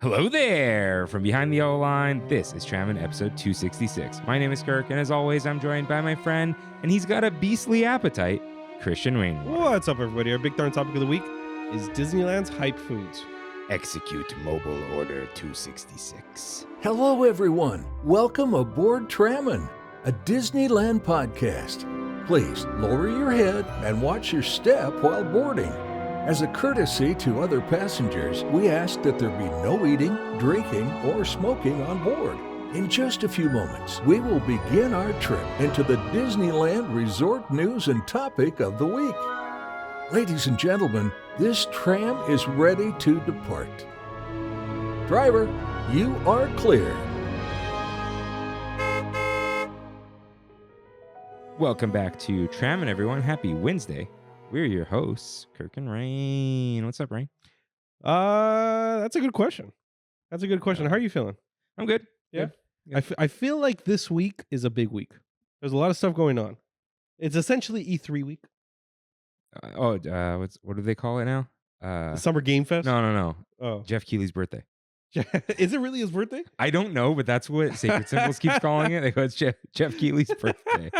Hello there! From behind the O line, this is Trammin episode 266. My name is Kirk, and as always, I'm joined by my friend, and he's got a beastly appetite, Christian Rainwater. What's up, everybody? Our big darn topic of the week is Disneyland's hype foods. Execute Mobile Order 266. Hello, everyone. Welcome aboard Trammin, a Disneyland podcast. Please lower your head and watch your step while boarding. As a courtesy to other passengers, we ask that there be no eating, drinking, or smoking on board. In just a few moments, we will begin our trip into the Disneyland Resort news and topic of the week. Ladies and gentlemen, this tram is ready to depart. Driver, you are clear. Welcome back to Trammin, everyone. Happy Wednesday. We're your hosts, Kirk and Rain. What's up, Rain? That's a good question. How are you feeling? I'm good. Yeah? Good. I feel like this week is a big week. There's a lot of stuff going on. It's essentially E3 week. What do they call it now? The Summer Game Fest? No. Oh. Jeff Keighley's birthday. Is it really his birthday? I don't know, but that's what Sacred Symbols keeps calling it. They go, it's Jeff Keighley's birthday.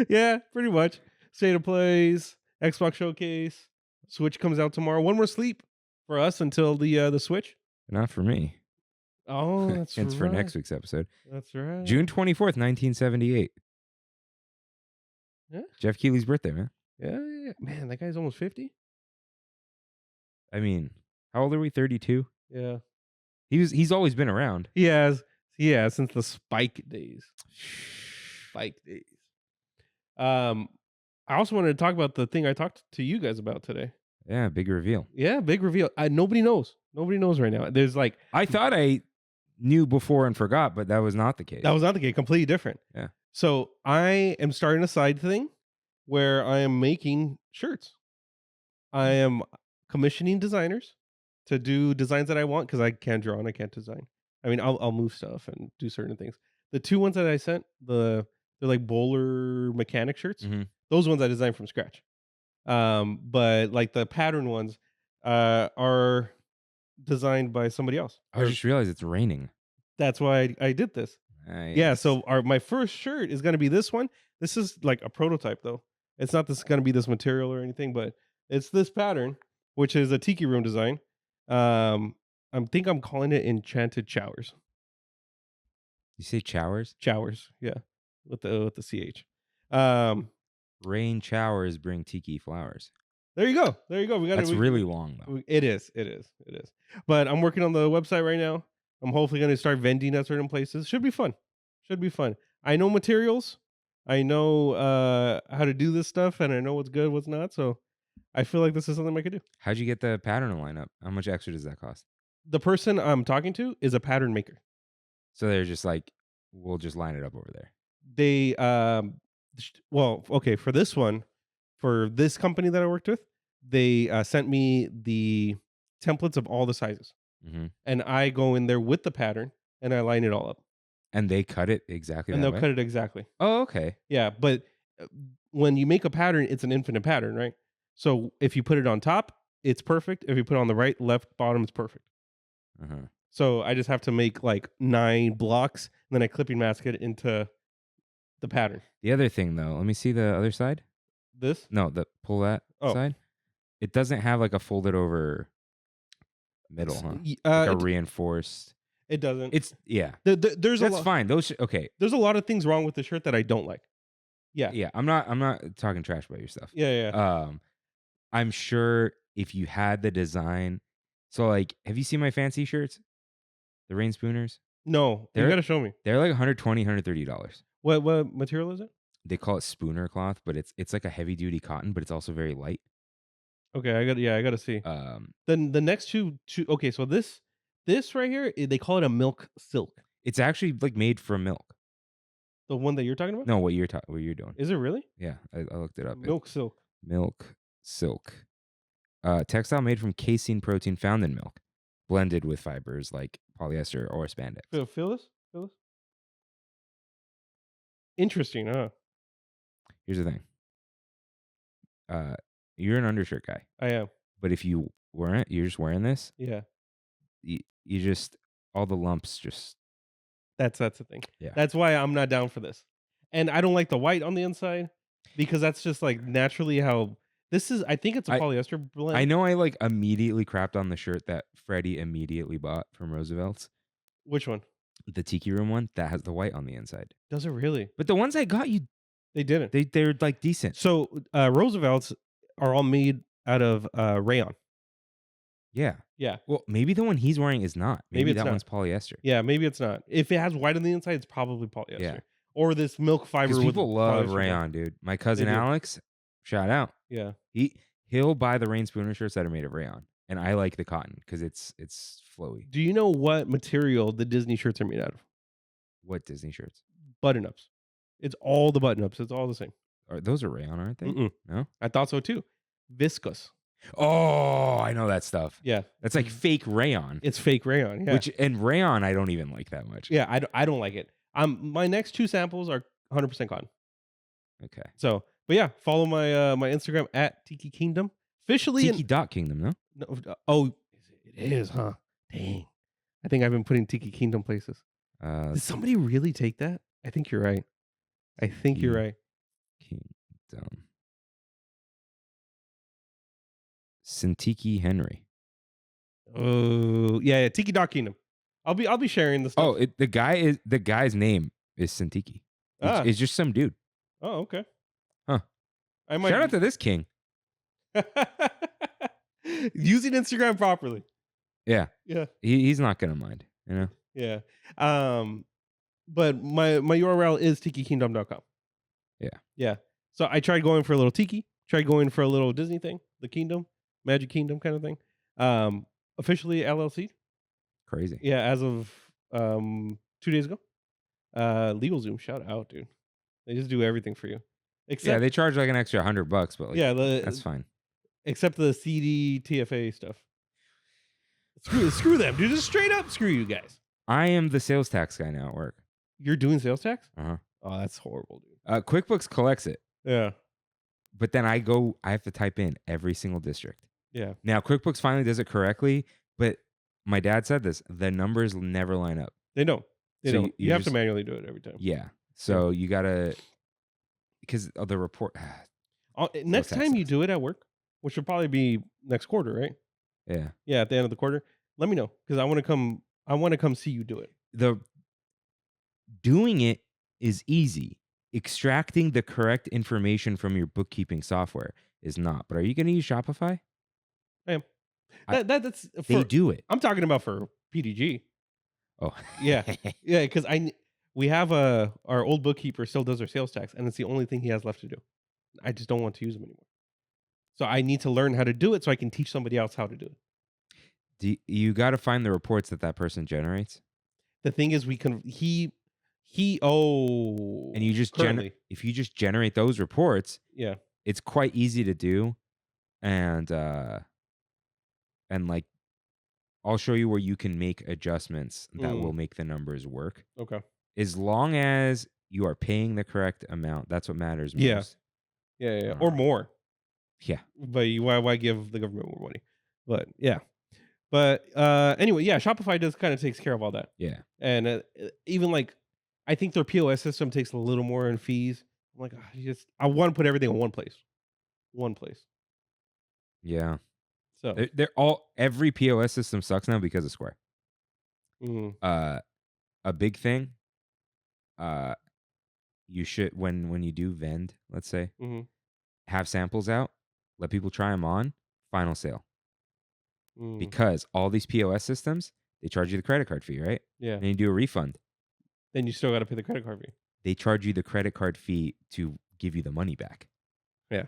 Yeah, pretty much. State of Plays, Xbox Showcase, Switch comes out tomorrow. One more sleep for us until the Switch. Not for me. Oh, that's It's for next week's episode. That's right. June 24th, 1978. Yeah. Jeff Keighley's birthday, man. Yeah. Man, that guy's almost 50. I mean, how old are we? 32? Yeah. He's always been around. He has. Yeah, since the Spike days. I also wanted to talk about the thing I talked to you guys about today. Yeah, big reveal. Yeah, big reveal. Nobody knows. Nobody knows right now. There's like... I thought I knew before and forgot, but that was not the case. That was not the case. Completely different. Yeah. So I am starting a side thing where I am making shirts. I am commissioning designers to do designs that I want because I can't draw and I can't design. I mean, I'll move stuff and do certain things. The two ones that I sent, they're like bowler mechanic shirts. Mm-hmm. Those ones I designed from scratch. But like the pattern ones are designed by somebody else. I just realized it's raining. That's why I did this. Nice. Yeah, so my first shirt is going to be this one. This is like a prototype though. It's not going to be this material or anything, but it's this pattern, which is a tiki room design. I think I'm calling it Enchanted Showers. You say showers? Showers, yeah, with the CH. Rain showers bring tiki flowers. There you go. That's really long though. It is. But I'm working on the website right now. I'm hopefully going to start vending at certain places. Should be fun. I know materials. I know how to do this stuff, and I know what's good, what's not. So I feel like this is something I could do. How'd you get the pattern to line up? How much extra does that cost? The person I'm talking to is a pattern maker. So they're just like, we'll just line it up over there. They for this one, for this company that I worked with, they sent me the templates of all the sizes. Mm-hmm. And I go in there with the pattern and I line it all up. And they cut it exactly and that they'll way? cut it exactly. Oh, okay. Yeah, but when you make a pattern, it's an infinite pattern, right? So if you put it on top, it's perfect. If you put it on the right, left, bottom, it's perfect. Uh-huh. So I just have to make like 9 blocks, and then I clipping mask it into the pattern. The other thing, though, let me see the other side. This? No, pull that side. It doesn't have like a folded over middle, huh? Like a reinforced. It doesn't. It's There's that's fine. Okay. There's a lot of things wrong with the shirt that I don't like. Yeah. Yeah. I'm not talking trash about your stuff. Yeah. I'm sure if you had the design. So like, have you seen my fancy shirts? The Rain Spooners? No, you gotta show me. They're like $120, $130. What material is it? They call it spooner cloth, but it's like a heavy duty cotton, but it's also very light. Okay, I gotta see. Then the next two. Okay, so this right here, they call it a milk silk. It's actually like made from milk. The one that you're talking about? No, what you're doing. Is it really? Yeah, I looked it up. Milk silk. Milk silk. Textile made from casein protein found in milk, blended with fibers like polyester or spandex. Feel this? Interesting, huh? Here's the thing. You're an undershirt guy. I am. But if you weren't, you're just wearing this. Yeah. you just all the lumps just That's the thing. Yeah. That's why I'm not down for this. And I don't like the white on the inside because that's just like naturally how this is. I think it's a I- polyester blend. I know I like immediately crapped on the shirt that Freddie immediately bought from Roosevelt's. Which one? The Tiki Room one that has the white on the inside. Does it really? But the ones I got you, They didn't. they're like decent. So Roosevelt's are all made out of rayon. Yeah. Yeah. Well, maybe the one he's wearing is not. Maybe Maybe it's that not. one's polyester. Yeah, maybe it's not. If it has white on the inside, it's probably polyester. Yeah. Or this milk fiber. Because with people love polyester. rayon, dude. My cousin do. Alex, shout out. Yeah. He'll buy the Rain Spooner shirts that are made of rayon, and I like the cotton because it's flowy. Do you know what material the Disney shirts are made out of? What Disney shirts? Button ups. It's all the button ups. It's all the same. Those are rayon, aren't they? Mm-mm. No. I thought so too. Viscose. Oh, I know that stuff. Yeah. That's like fake rayon. It's fake rayon. Yeah. And rayon I don't even like that much. Yeah, I don't like it. My next 2 samples are 100% cotton. Okay. So, but yeah, follow my my Instagram at Tiki Kingdom. Officially Tiki Dot Kingdom, no? oh, it is, huh? Dang. I think I've been putting Tiki Kingdom places. Did somebody really take that? I think you're right. I think you're right. Kingdom. Sintiki Henry. Oh, yeah, Tiki Dot Kingdom. I'll be sharing this stuff. Oh, the guy's name is Sintiki. It's just some dude. Oh, okay. Huh. I might Shout out to this king. using Instagram properly. Yeah. Yeah. He's not gonna mind, you know? Yeah. But my URL is tikikingdom.com. Yeah. Yeah. So I tried going for a little tiki, tried going for a little Disney thing, the Kingdom, Magic Kingdom kind of thing. Officially LLC. Crazy. Yeah, as of 2 days ago. LegalZoom, shout out, dude. They just do everything for you. Yeah, they charge like an extra $100, but like, yeah, that's fine. Except the CD TFA stuff. Screw them, dude. Just straight up screw you guys. I am the sales tax guy now at work. You're doing sales tax? Uh-huh. Oh, that's horrible, dude. QuickBooks collects it, Yeah. but then I have to type in every single district. Yeah. Now, QuickBooks finally does it correctly, but my dad said this, the numbers never line up. They don't. They So don't. you You have just- to manually do it every time. Yeah. So you got to, because of the report. Next tax time you sucks. do it at work, which will probably be next quarter, right? Yeah. Yeah, at the end of the quarter. Let me know because I want to come. I want to come see you do it. Doing it is easy. Extracting the correct information from your bookkeeping software is not. But are you going to use Shopify? I am. That's They for, do it. I'm talking about for PDG. Oh. Yeah, yeah. Because we have our old bookkeeper still does our sales tax, and it's the only thing he has left to do. I just don't want to use him anymore. So I need to learn how to do it so I can teach somebody else how to do it. You got to find the reports that person generates. The thing is, we can And you just currently. if you just generate those reports, Yeah. it's quite easy to do, and like I'll show you where you can make adjustments that will make the numbers work. Okay. As long as you are paying the correct amount, that's what matters most. Yeah. Yeah. Or more. Yeah. But why give the government more money? But yeah. But anyway, yeah, Shopify does kind of takes care of all that. Yeah. And even like, I think their POS system takes a little more in fees. I'm like, I want to put everything in one place. One place. Yeah. So every POS system sucks now because of Square. mhm. A big thing. You should when you do vend, let's say, Mhm. have samples out, let people try them on, final sale. Mm. Because all these POS systems, they charge you the credit card fee, right? Yeah. And you do a refund. Then you still got to pay the credit card fee. They charge you the credit card fee to give you the money back. Yeah.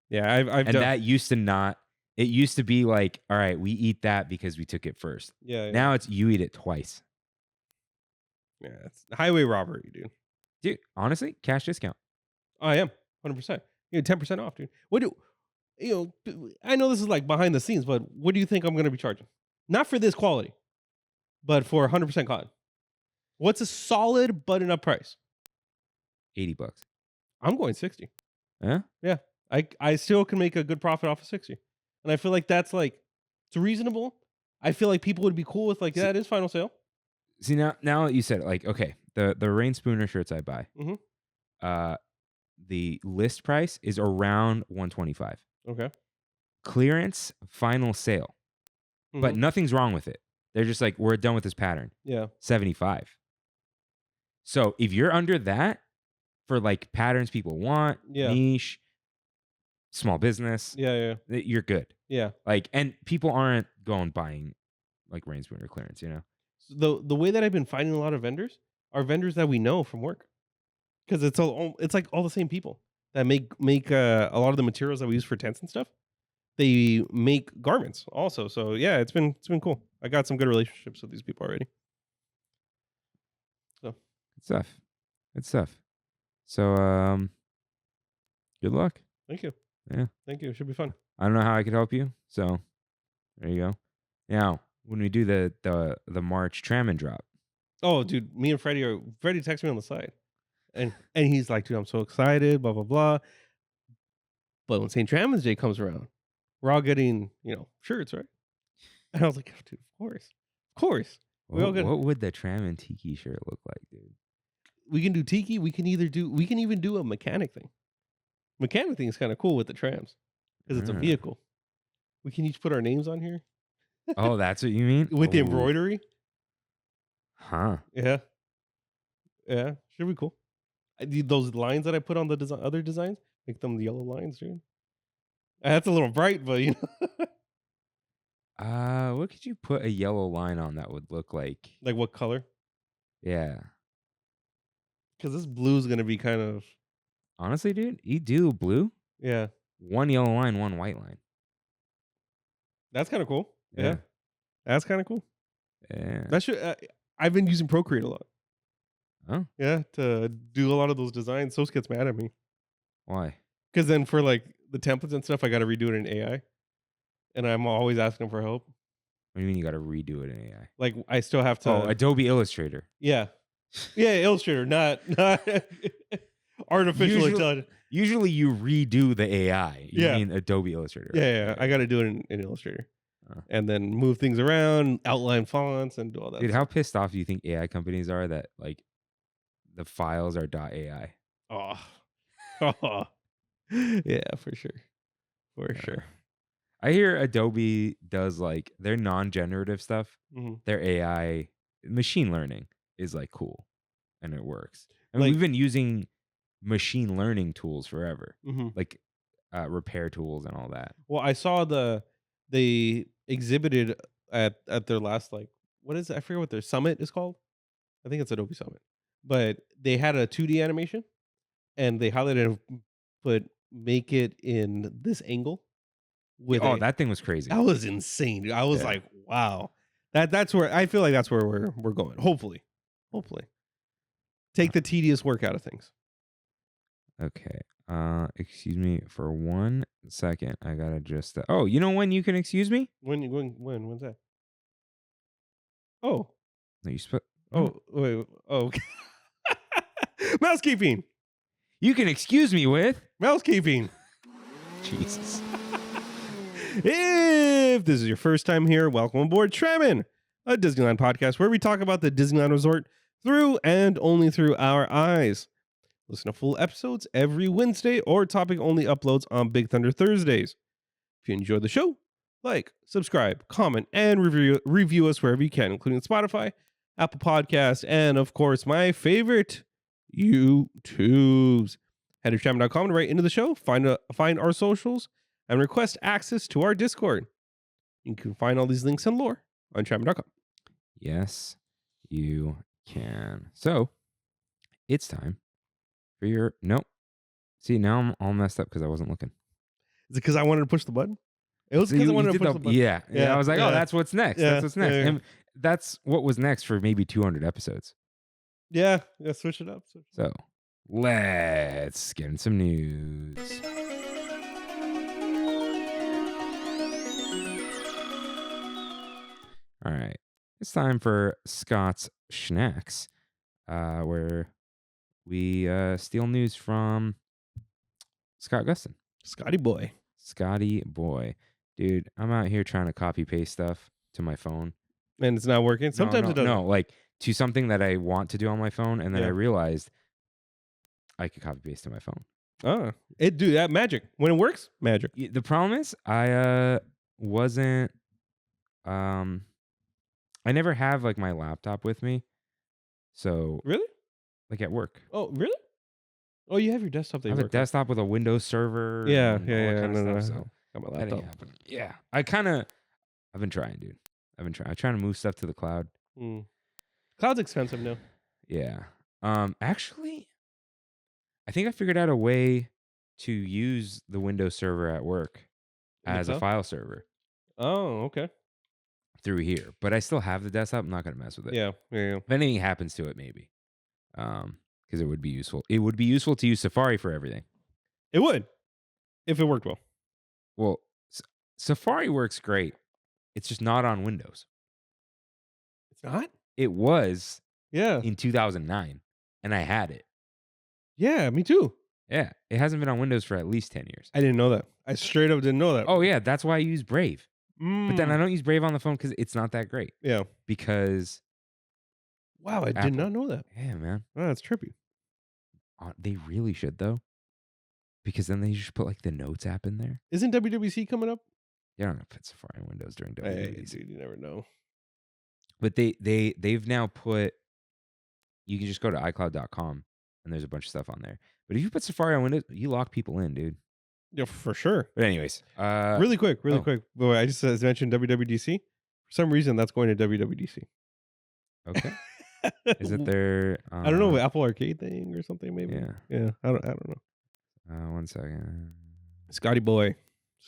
Yeah. I've And done. that used to not. It used to be like, all right, we eat that because we took it first. Yeah. Now it's you eat it twice. Yeah. It's highway robbery, dude. Dude, honestly, cash discount. I am 100%. You get 10% off, dude. I know this is like behind the scenes, but what do you think I'm going to be charging? Not for this quality, but for 100% cotton. What's a solid button up price? $80. I'm going 60. Huh? Yeah. I still can make a good profit off of 60. And I feel like that's like, it's reasonable. I feel like people would be cool with like, yeah, it is final sale. See, now that you said it, like, okay, the Rain Spooner shirts I buy, the list price is around $125. Okay. Clearance final sale, but nothing's wrong with it. They're just like, we're done with this pattern. Yeah. $75. So if you're under that for like patterns people want, niche, small business, you're good. Yeah. Like, and people aren't going buying like Rain Spooner clearance, you know? The way that I've been finding a lot of vendors are vendors that we know from work, because it's like all the same people that make a lot of the materials that we use for tents and stuff. They make garments also. So yeah, it's been cool. I got some good relationships with these people already. So Good stuff. So good luck. Thank you. Yeah. Thank you. It should be fun. I don't know how I could help you. So there you go. Now, when we do the March Trammin drop. Oh, dude, me and Freddie texted me on the side. And he's like, dude, I'm so excited, blah, blah, blah. But when St. Trammin's Day comes around, we're all getting, shirts, right? And I was like, dude, of course. What would the Trammin Tiki shirt look like, dude? We can do Tiki. We can even do a mechanic thing. Mechanic thing is kind of cool with the trams because it's a vehicle. We can each put our names on here. Oh, that's what you mean? With the embroidery? Huh. Yeah. Yeah. Should be cool. Those lines that I put on the other designs, make them the yellow lines, dude. That's a little bright, but what could you put a yellow line on that would look like? Like what color? Yeah. Because this blue is going to be kind of... Honestly, dude, you do blue? Yeah. One yellow line, one white line. That's kind of cool. Yeah. That's kind of cool. Yeah. That should... I've been using Procreate a lot. Oh? Yeah, to do a lot of those designs. Sos gets mad at me. Why? Because then for like the templates and stuff, I got to redo it in AI. And I'm always asking them for help. What do you mean you got to redo it in AI? Like I still have to... Oh, Adobe Illustrator. Yeah. Yeah, Illustrator, not artificial intelligence. Usually you redo the AI. You mean Adobe Illustrator. Right? Yeah. I got to do it in Illustrator. And then move things around, outline fonts, and do all that. Dude, how pissed off do you think AI companies are that like the files are .ai? Oh. Yeah, for sure. I hear Adobe does like their non-generative stuff. Their AI machine learning is like cool and it works. I mean, we've been using machine learning tools forever, like repair tools and all that. Well, I saw they exhibited at their last, like, what is it? I forget what their summit is called. I think it's Adobe Summit. But they had a 2D animation and they highlighted but make it in this angle. That thing was crazy. That was insane, dude. I was like, wow. That's where I feel like that's where we're going. Hopefully. Take the tedious work out of things. Okay. Excuse me for 1 second. I gotta just. Oh, you know when you can excuse me? When's that? Oh. No, you spent. Oh, wait. Oh. Mousekeeping. You can excuse me with mousekeeping. Jesus. If this is your first time here, welcome aboard Trammin, a Disneyland podcast where we talk about the Disneyland Resort through and only through our eyes. Listen to full episodes every Wednesday or topic-only uploads on Big Thunder Thursdays. If you enjoy the show, like, subscribe, comment, and review us wherever you can, including Spotify, Apple Podcasts, and, of course, my favorite, YouTubes. Head to trammin.com to write into the show, find our socials, and request access to our Discord. You can find all these links and lore on trammin.com. Yes, you can. So, it's time for your... Nope. See, now I'm all messed up because I wasn't looking. Is it because I wanted to push the button? It was because I wanted to push the button. Yeah. I was like, oh, that's what's next. Yeah. That's what's next. Yeah. And that's what was next for maybe 200 episodes. Yeah, switch it up. So, let's get in some news. All right. It's time for Scott's Schnacks, where we steal news from Scott Gustin. Scotty boy. Dude, I'm out here trying to copy paste stuff. to my phone. And it's not working. Sometimes it doesn't. No, like to something that I want to do on my phone, and then I realized I could copy paste to my phone. Oh, it do that magic when it works. Magic. The problem is I wasn't I never have like my laptop with me, so Really? like at work. Oh, really? Oh, you have your desktop. I have a desktop with a Windows server. Yeah, and yeah, all that yeah. kind of No, stuff. So got my that laptop. ain't happening. Yeah, I've been trying, dude. I'm trying to move stuff to the cloud. Cloud's expensive now. Yeah. Actually, I think I figured out a way to use the Windows server at work as a file server Oh, okay. through here, but I still have the desktop. I'm not gonna mess with it. Yeah. If anything happens to it, maybe. Because it would be useful. It would be useful to use Safari for everything. It would, if it worked well. Well, Safari works great. It's just not on Windows. It's not? It was Yeah. in 2009, and I had it. Yeah, me too. Yeah, it hasn't been on Windows for at least 10 years. I didn't know that. I straight up didn't know that. Oh, yeah, that's why I use Brave. But then I Mm. don't use Brave on the phone because it's not that great. Yeah. Because, Wow, I did Apple. not know that. yeah, man. Oh, that's trippy. They really should, though. Because then they just put like the Notes app in there. Isn't WWC coming up? You're not going to put Safari on Windows during Hey, WWDC. dude, you never know. But they've now put, you can just go to iCloud.com and there's a bunch of stuff on there. But if you put Safari on Windows, you lock people in, dude. Yeah, for sure. But anyways, Really quick. Boy, I just mentioned WWDC. For some reason, that's going to WWDC. okay. Is it their? I don't know, Apple Arcade thing or something, maybe. Yeah. Yeah. I don't know. 1 second. Scotty boy.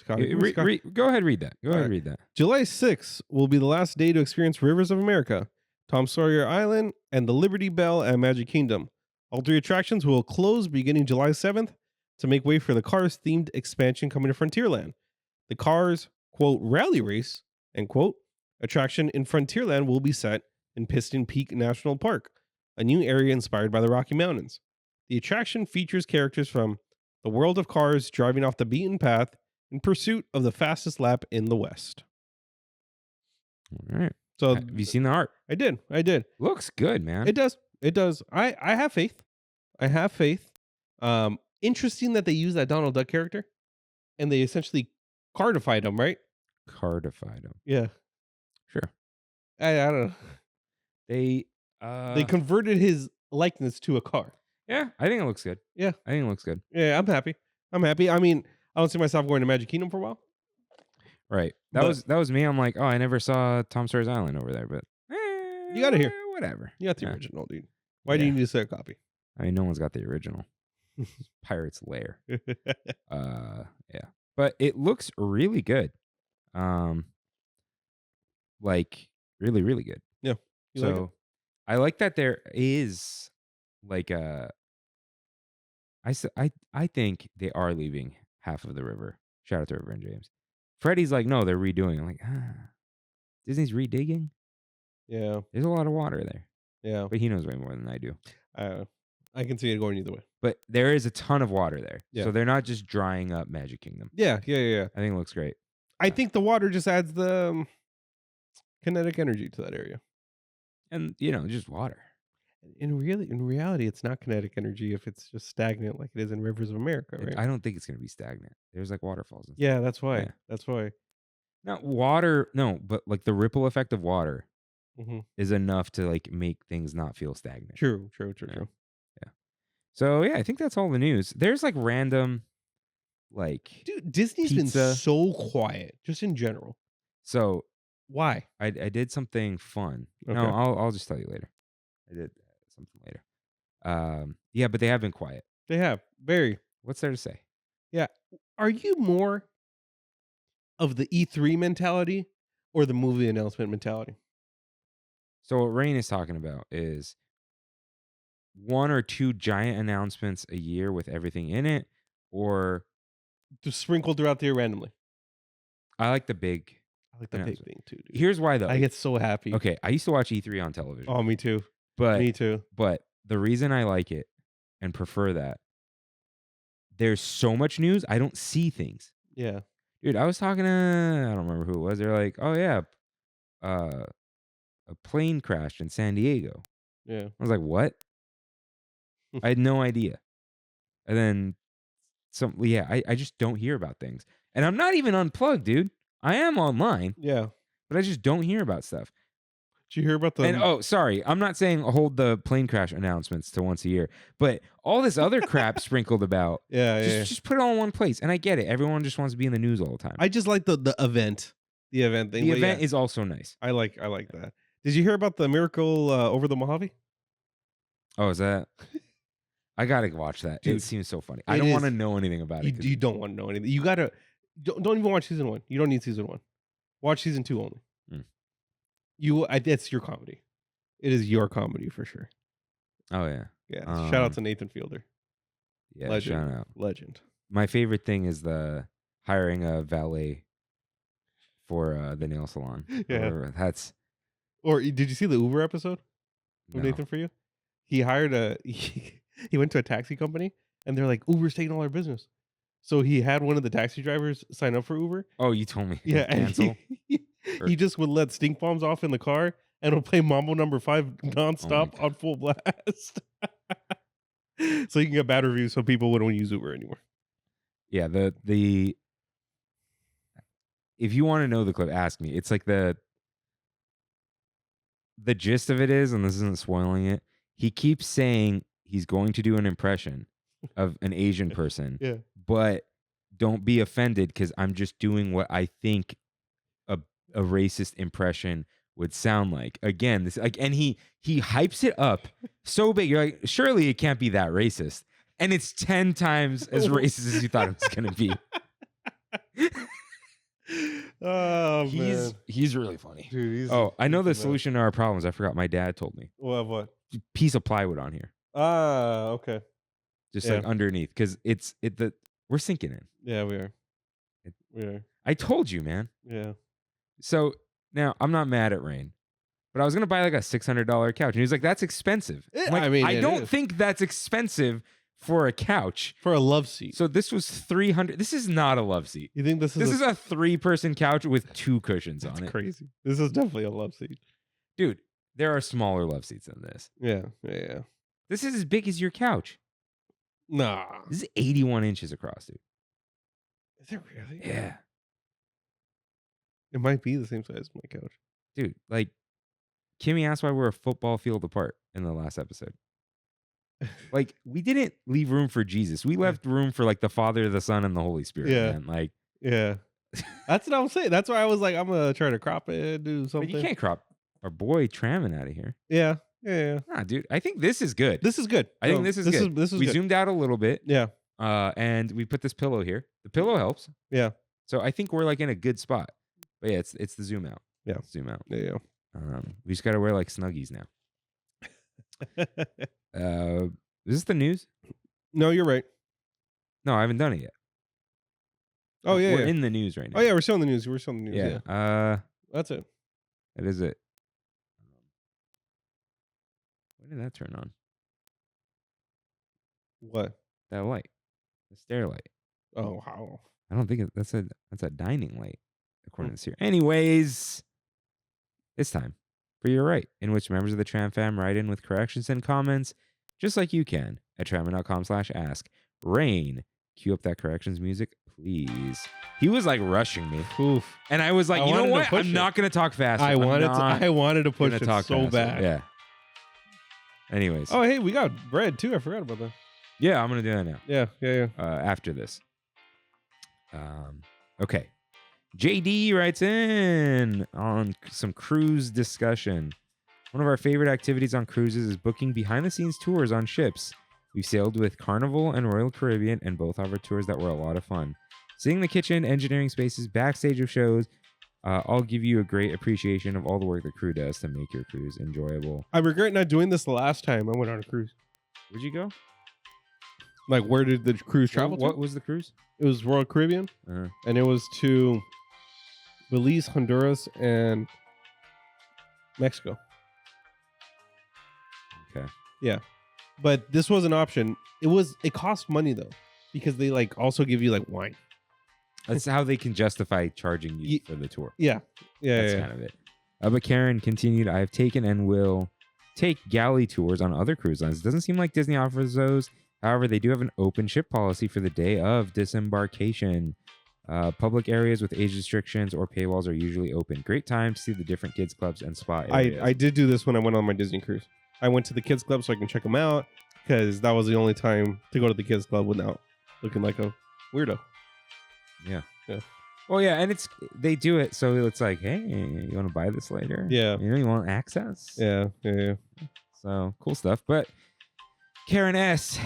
Go ahead, read that. Go ahead, read that. July 6th will be the last day to experience Rivers of America, Tom Sawyer Island, and the Liberty Bell at Magic Kingdom. All 3 attractions will close beginning July 7th to make way for the Cars-themed expansion coming to Frontierland. The Cars, quote, rally race, end quote, attraction in Frontierland will be set in Piston Peak National Park, a new area inspired by the Rocky Mountains. The attraction features characters from the world of Cars driving off the beaten path in pursuit of the fastest lap in the West. All right. So Have you seen the art? I did. Looks good, man. It does. I have faith. Interesting that they use that Donald Duck character and they essentially cardified him, right? Cardified him. Yeah. Sure. I don't know. They converted his likeness to a car. Yeah, I think it looks good. Yeah. I think it looks good. Yeah, I'm happy. I mean, I don't see myself going to Magic Kingdom for a while. Right. That was me. I'm like, oh, I never saw Tom Sawyer's Island over there, but you got it here. Whatever. You got the original, dude. Why do you need to say a copy? I mean, no one's got the original. Pirate's Lair. Yeah. But it looks really good. Like really, really good. Yeah. So like it? I like that there is like I think they are leaving half of the river. Shout out to River and James. Freddie's like, no, they're redoing. I'm like, Disney's redigging? Yeah. There's a lot of water there. Yeah. But he knows way more than I do. I can see it going either way. But there is a ton of water there. Yeah. So they're not just drying up Magic Kingdom. Yeah. I think it looks great. I think the water just adds the kinetic energy to that area. And, just water. In reality, it's not kinetic energy if it's just stagnant like it is in Rivers of America, right? I don't think it's going to be stagnant. There's like waterfalls. And stuff. Yeah, that's why. Yeah. That's why. Not water, no, but like the ripple effect of water is enough to like make things not feel stagnant. True. Yeah. So yeah, I think that's all the news. There's like random, like, dude, Disney's pizza. been so quiet, just in general. So why? I did something fun. Okay. No, I'll just tell you later. I did something later. Yeah, but they have been quiet. They have very. What's there to say? Yeah. Are you more of the E3 mentality or the movie announcement mentality? So what Rain is talking about is 1 or 2 giant announcements a year with everything in it, or just sprinkled throughout the year randomly. I like the big. I like the big thing too, dude. Here's why though. I get so happy. Okay, I used to watch E3 on television. Oh, me too. Me too. But the reason I like it and prefer that, there's so much news, I don't see things. Yeah. Dude, I was talking to, I don't remember who it was. They're like, oh yeah, a plane crashed in San Diego. Yeah. I was like, what? I had no idea. And then I just don't hear about things. And I'm not even unplugged, dude. I am online, Yeah. but I just don't hear about stuff. Did you hear about the? And sorry, I'm not saying hold the plane crash announcements to once a year, but all this other crap sprinkled about. Just put it all in one place. And I get it. Everyone just wants to be in the news all the time. I just like the event. The event thing. The event is also nice. I like that. Did you hear about the miracle over the Mojave? Oh, is that? I gotta watch that. Dude, it seems so funny. I don't want to know anything about it. You don't want to know anything. You gotta don't even watch season 1. You don't need season 1. Watch season 2 only. It's your comedy. It is your comedy for sure. Oh yeah. Yeah. Shout out to Nathan Fielder. Yeah. Legend. Shout out. Legend. My favorite thing is the hiring a valet for the nail salon. Yeah. That's. Or did you see the Uber episode of No. Nathan for you? He hired he went to a taxi company and they're like, Uber's taking all our business. So he had one of the taxi drivers sign up for Uber. Oh, you told me. Yeah. Cancel. He just would let stink bombs off in the car and would play Mambo number 5 nonstop on full blast. So you can get bad reviews so people wouldn't use Uber anymore. Yeah. The if you want to know the clip, ask me. It's like the gist of it is, and this isn't spoiling it, he keeps saying he's going to do an impression of an Asian person. Yeah. But don't be offended because I'm just doing what I think a racist impression would sound like. Again, this and he hypes it up so big. You're like, surely it can't be that racist. And it's 10 times as racist as you thought it was gonna be. Oh man. He's really funny. Dude, I know the solution to our problems. I forgot my dad told me. What? Piece of plywood on here. Ah, okay. Just like underneath. Because we're sinking in. Yeah, we are. We are. I told you, man. Yeah. So now I'm not mad at Rain, but I was gonna buy like a $600 couch, and he was like, "That's expensive." I'm like, I don't think that's expensive for a couch, for a love seat. So this was $300. This is not a love seat. You think this is a 3-person couch with 2 cushions on it? That's crazy. This is definitely a love seat, dude. There are smaller love seats than this. Yeah. This is as big as your couch. Nah, this is 81 inches across, dude. Is it really? Yeah. It might be the same size as my couch. Dude, like, Kimmy asked why we're a football field apart in the last episode. Like, we didn't leave room for Jesus. We left room for, like, the Father, the Son, and the Holy Spirit, man. Like, yeah. That's what I'm saying. That's why I was like, I'm going to try to crop it, do something. But you can't crop our boy Trammin out of here. Yeah. Nah, dude, I think this is good. This is good. I think this is good. This is we good. zoomed out a little bit. Yeah. And we put this pillow here. The pillow helps. Yeah. So I think we're like in a good spot. But yeah, it's the zoom out. Yeah. Zoom out. Yeah. We just got to wear like Snuggies now. Is this the news? No, you're right. No, I haven't done it yet. Oh, yeah. We're in the news right now. Oh, yeah. We're still in the news. Yeah. That's it. That is it. When did that turn on? What? That light. The stair light. Oh, wow. I don't think that's a dining light, according to this here. Anyways, it's time for Your Right, in which members of the Tram fam write in with corrections and comments, just like you can, at trammin.com/ask. Rain, cue up that corrections music, please. He was like rushing me. Oof. And I was like, you know what? I'm not going to talk fast. I wanted to push it so bad. Yeah. Anyways. Oh, hey, we got bread too. I forgot about that. Yeah, I'm going to do that now. Yeah. After this. Okay. JD writes in on some cruise discussion. One of our favorite activities on cruises is booking behind-the-scenes tours on ships. We've sailed with Carnival and Royal Caribbean, and both offer tours that were a lot of fun. Seeing the kitchen, engineering spaces, backstage of shows, all give you a great appreciation of all the work the crew does to make your cruise enjoyable. I regret not doing this the last time I went on a cruise. Where'd you go? Like, where did the cruise travel to? What was the cruise? It was Royal Caribbean, and it was to Belize, Honduras, and Mexico. Okay. Yeah, but this was an option. It cost money though, because they like also give you like wine. That's how they can justify charging you for the tour. Yeah. That's kind of it. But Karen continued, I have taken and will take galley tours on other cruise lines. It doesn't seem like Disney offers those. However, they do have an open ship policy for the day of disembarkation. Public areas with age restrictions or paywalls are usually open. Great time to see the different kids clubs and spa areas. I did do this when I went on my Disney cruise. I went to the kids club so I can check them out because that was the only time to go to the kids club without looking like a weirdo. Yeah. Yeah. Well, yeah, and they do it so it's like, hey, you want to buy this later? Yeah. You want access? Yeah. So cool stuff. But Karen S.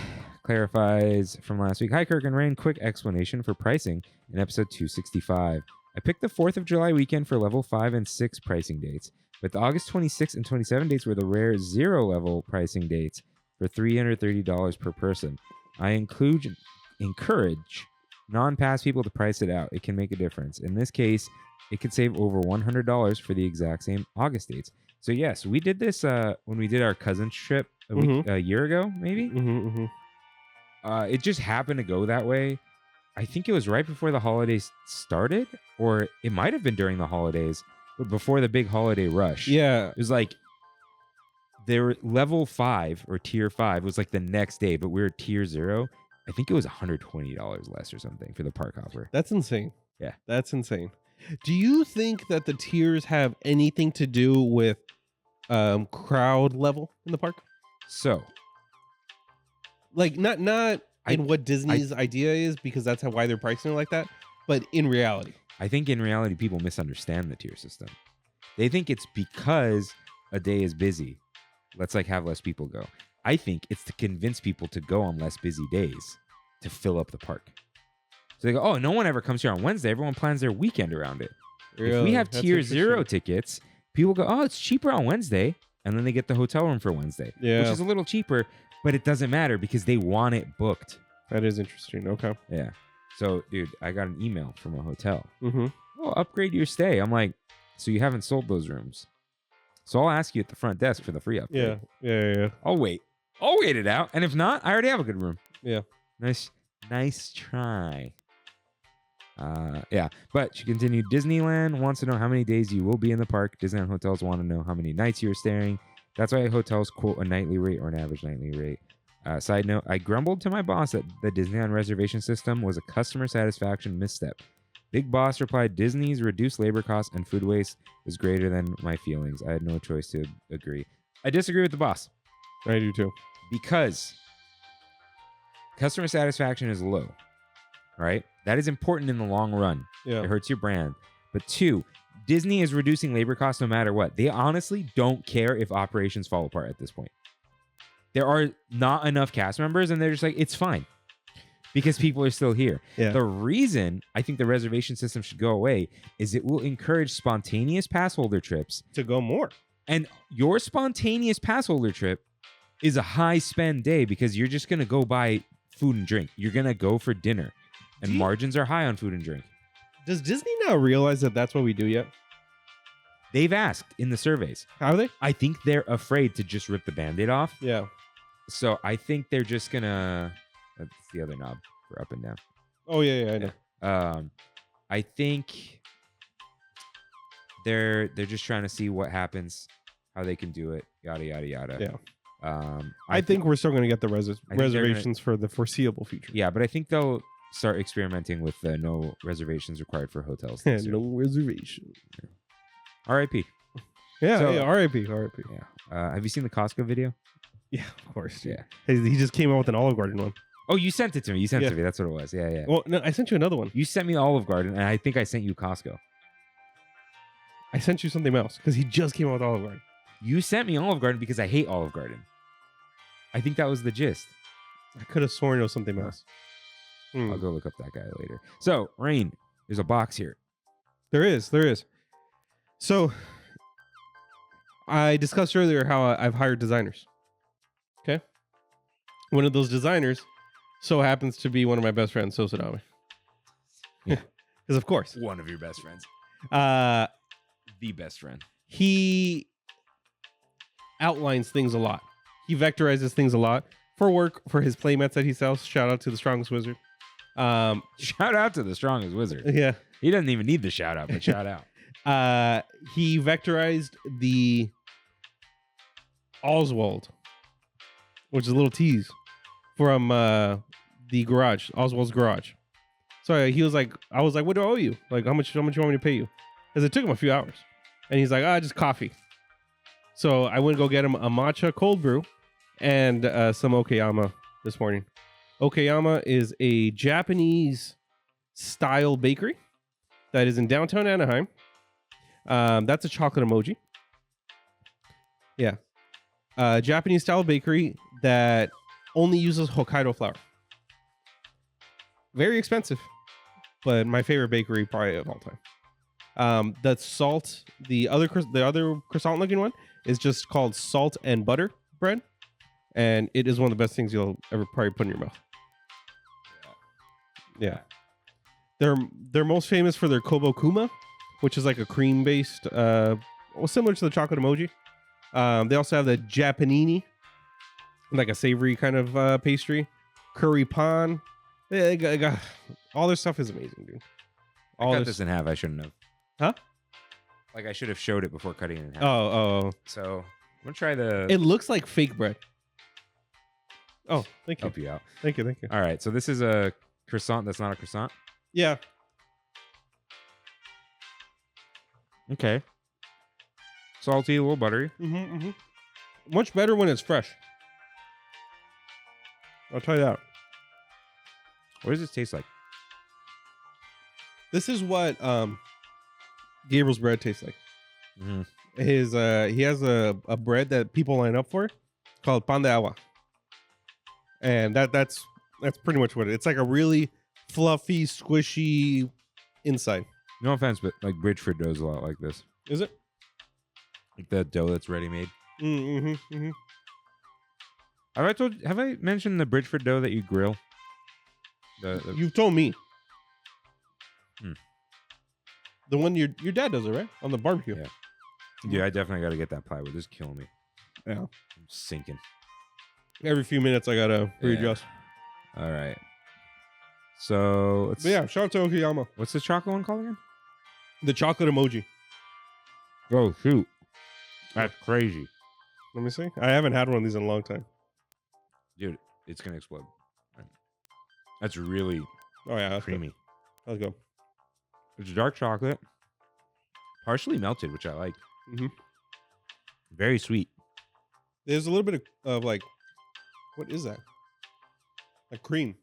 clarifies from last week. Hi, Kirk and Rain. Quick explanation for pricing in episode 265. I picked the 4th of July weekend for level 5 and 6 pricing dates, but the August 26 and 27 dates were the rare 0 level pricing dates for $330 per person. I encourage non-pass people to price it out. It can make a difference. In this case, it could save over $100 for the exact same August dates. So yes, we did this when we did our cousin's trip a year ago, maybe. It just happened to go that way. I think it was right before the holidays started, or it might have been during the holidays, but before the big holiday rush. Yeah. It was like they were level 5 or tier 5 was like the next day, but we were tier 0. I think it was $120 less or something for the park hopper. That's insane. Yeah. That's insane. Do you think that the tiers have anything to do with crowd level in the park? So, like not in what Disney's idea is, because that's why they're pricing it like that, but in reality. I think in reality people misunderstand the tier system. They think it's because a day is busy. Let's like have less people go. I think it's to convince people to go on less busy days to fill up the park. So they go, oh, no one ever comes here on Wednesday. Everyone plans their weekend around it. Really? If we have tier 0 tickets, people go, oh, it's cheaper on Wednesday. And then they get the hotel room for Wednesday, which is a little cheaper, but it doesn't matter because they want it booked. That is interesting. Okay. Yeah. So, dude, I got an email from a hotel. Oh, upgrade your stay. I'm like, so you haven't sold those rooms. So I'll ask you at the front desk for the free upgrade. Yeah. I'll wait it out. And if not, I already have a good room. Yeah. Nice try. Yeah. But she continued, Disneyland wants to know how many days you will be in the park. Disneyland hotels want to know how many nights you're staying. That's why hotels quote a nightly rate or an average nightly rate. Side note, I grumbled to my boss that the Disneyland reservation system was a customer satisfaction misstep. Big Boss replied, Disney's reduced labor costs and food waste is greater than my feelings. I had no choice to agree. I disagree with the boss. I do too. Because customer satisfaction is low, right? That is important in the long run. Yeah. It hurts your brand. But 2, Disney is reducing labor costs no matter what. They honestly don't care if operations fall apart at this point. There are not enough cast members, and they're just like, it's fine. Because people are still here. Yeah. The reason I think the reservation system should go away is it will encourage spontaneous pass holder trips. To go more. And your spontaneous pass holder trip is a high spend day because you're just going to go buy food and drink. You're going to go for dinner. And margins are high on food and drink. Does Disney not realize that that's what we do yet? They've asked in the surveys. Are they? I think they're afraid to just rip the Band-Aid off. Yeah. So I think they're just going to... That's the other knob for up and down. Oh, yeah, I know. I think they're just trying to see what happens, how they can do it, yada, yada, yada. Yeah. I think we're still going to get the reservations for the foreseeable future. Yeah, but I think they'll start experimenting with no reservations required for hotels. No reservation. Yeah. RIP. Yeah, RIP. Yeah. Have you seen the Costco video? Yeah, of course. Yeah. He just came out with an Olive Garden one. Oh, you sent it to me. To me. That's what it was. Yeah. Well, no, I sent you another one. You sent me Olive Garden, and I think I sent you Costco. I sent you something else because he just came out with Olive Garden. You sent me Olive Garden because I hate Olive Garden. I think that was the gist. I could have sworn it was something else. I'll go look up that guy later. So, Rain, there's a box here. There is. So, I discussed earlier how I've hired designers. Okay? One of those designers so happens to be one of my best friends, Sosadame. Yeah. Because of course. One of your best friends. The best friend. He outlines things a lot. He vectorizes things a lot for work, for his playmats that he sells. Shout out to the Strongest Wizard. Shout out to the Strongest Wizard. Yeah. He doesn't even need the shout out, but shout out. He vectorized the Oswald, which is a little tease from the garage, Oswald's garage. So he was like, I was like, what do I owe you? Like, how much you want me to pay you? Because it took him a few hours. And he's like, just coffee. So I went to go get him a matcha cold brew and some Okayama this morning. Okayama is a Japanese style bakery that is in downtown Anaheim. That's a chocolate emoji. Yeah. Japanese style bakery that only uses Hokkaido flour. Very expensive, but my favorite bakery probably of all time. The salt, the other croissant looking one is just called salt and butter bread, and it is one of the best things you'll ever probably put in your mouth. Yeah. They're most famous for their Kobokuma, which is like a cream based, similar to the chocolate emoji. They also have the Japanini, like a savory kind of pastry, curry pan. They got all their stuff is amazing, dude. I cut this in half. I shouldn't have. Huh? Like I should have showed it before cutting it in half. Oh. So I'm gonna try the. It looks like fake bread. Oh, thank you. Help you out. Thank you. All right, so this is a croissant that's not a croissant. Yeah. Okay. Salty, a little buttery. Much better when it's fresh. I'll tell you that. What does this taste like? This is what Gabriel's bread tastes like. His he has a bread that people line up for called pan de agua. And that's pretty much what it's like, a really fluffy, squishy inside. No offense, but like Bridgeford dough is a lot like this. Is it? Like the dough that's ready made. Mm-hmm. Have I mentioned the Bridgeford dough that you grill? You've told me. The one your dad does it, right? On the barbecue. Yeah, I definitely got to get that plywood. This is killing me. Yeah. I'm sinking. Every few minutes I gotta readjust. All right. So shout out to Okayama. What's the chocolate one called again? The chocolate emoji. Oh shoot. That's crazy. Let me see. I haven't had one of these in a long time. Dude, it's gonna explode. That's really that's creamy. Good. Let's go. It's dark chocolate, partially melted, which I like. Very sweet. There's a little bit of like, what is that? Like cream.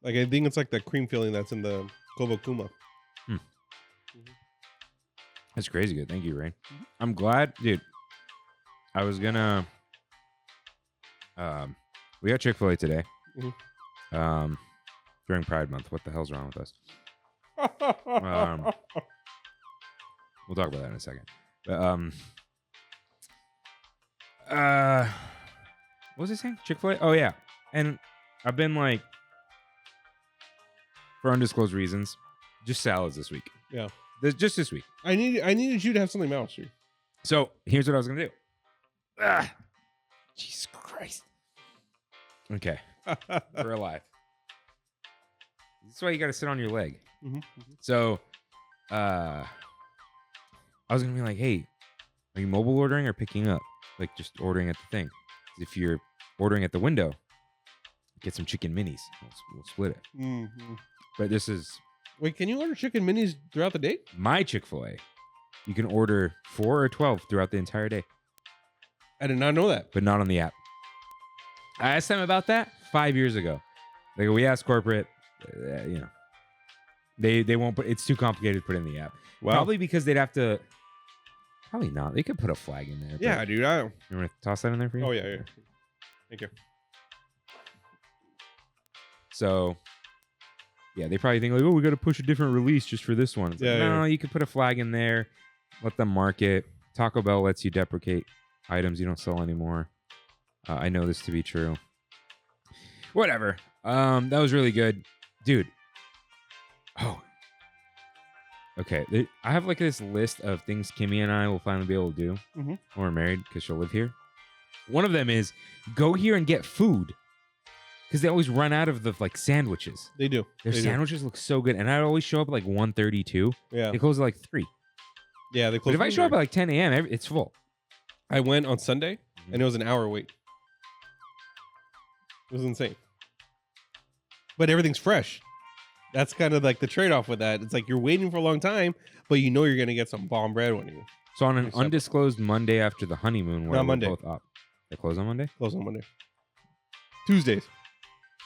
Like I think it's like the cream filling that's in the Kobokuma. That's crazy good. Thank you, Rain. I'm glad, dude. I was gonna. We got Chick-fil-A today. During Pride Month. What the hell's wrong with us? We'll talk about that in a second. But what was I saying? Chick-fil-A? Oh yeah. And I've been like, for undisclosed reasons, just salads this week. Yeah. Just this week. I needed you to have something else, dude. So here's what I was gonna do. Jesus Christ. Okay. We're alive. That's why you gotta sit on your leg. So I was gonna be like, hey, are you mobile ordering or picking up? Like just ordering at the thing. If you're ordering at the window, get some chicken minis. We'll split it. But this is... Wait, can you order chicken minis throughout the day? My Chick-fil-A. You can order 4 or 12 throughout the entire day. I did not know that. But not on the app. I asked them about that 5 years ago. Like, we asked corporate, they won't put, it's too complicated to put in the app. Wow. Probably because they'd have to, probably not. They could put a flag in there. Yeah, dude. You want to toss that in there for you? Oh, yeah. Thank you. So, yeah, they probably think like, oh, we got to push a different release just for this one. It's like, no, you could put a flag in there, let them mark it. Taco Bell lets you deprecate items you don't sell anymore. I know this to be true. Whatever. That was really good. Dude. Oh. Okay. I have like this list of things Kimmy and I will finally be able to do when we're married because she'll live here. One of them is go here and get food. Because they always run out of the like sandwiches. They do. Their sandwiches look so good. And I'd always show up at like 1:32. Yeah. They close at like 3. Yeah, they close. But if I show up at like 10 a.m., it's full. I went on Sunday, and it was an hour wait. It was insane. But everything's fresh. That's kind of like the trade-off with that. It's like you're waiting for a long time, but you know you're going to get some bomb bread when you... So on an undisclosed Monday after the honeymoon, where we're Monday. both up. They close on Monday? Close on Monday. Tuesdays.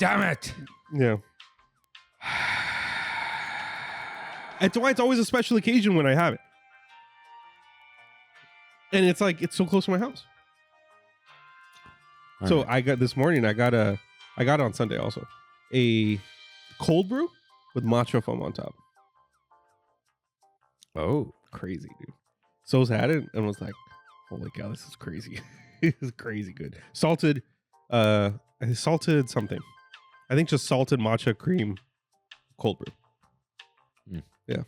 Damn it! Yeah. That's why it's always a special occasion when I have it. And it's like, it's so close to my house. All So right. I got this morning, I got it on Sunday also, a cold brew with matcha foam on top. Oh. Crazy, dude. So's had it and was like, holy cow, this is crazy. It's crazy good. Salted something. I think just salted matcha cream cold brew. Yeah.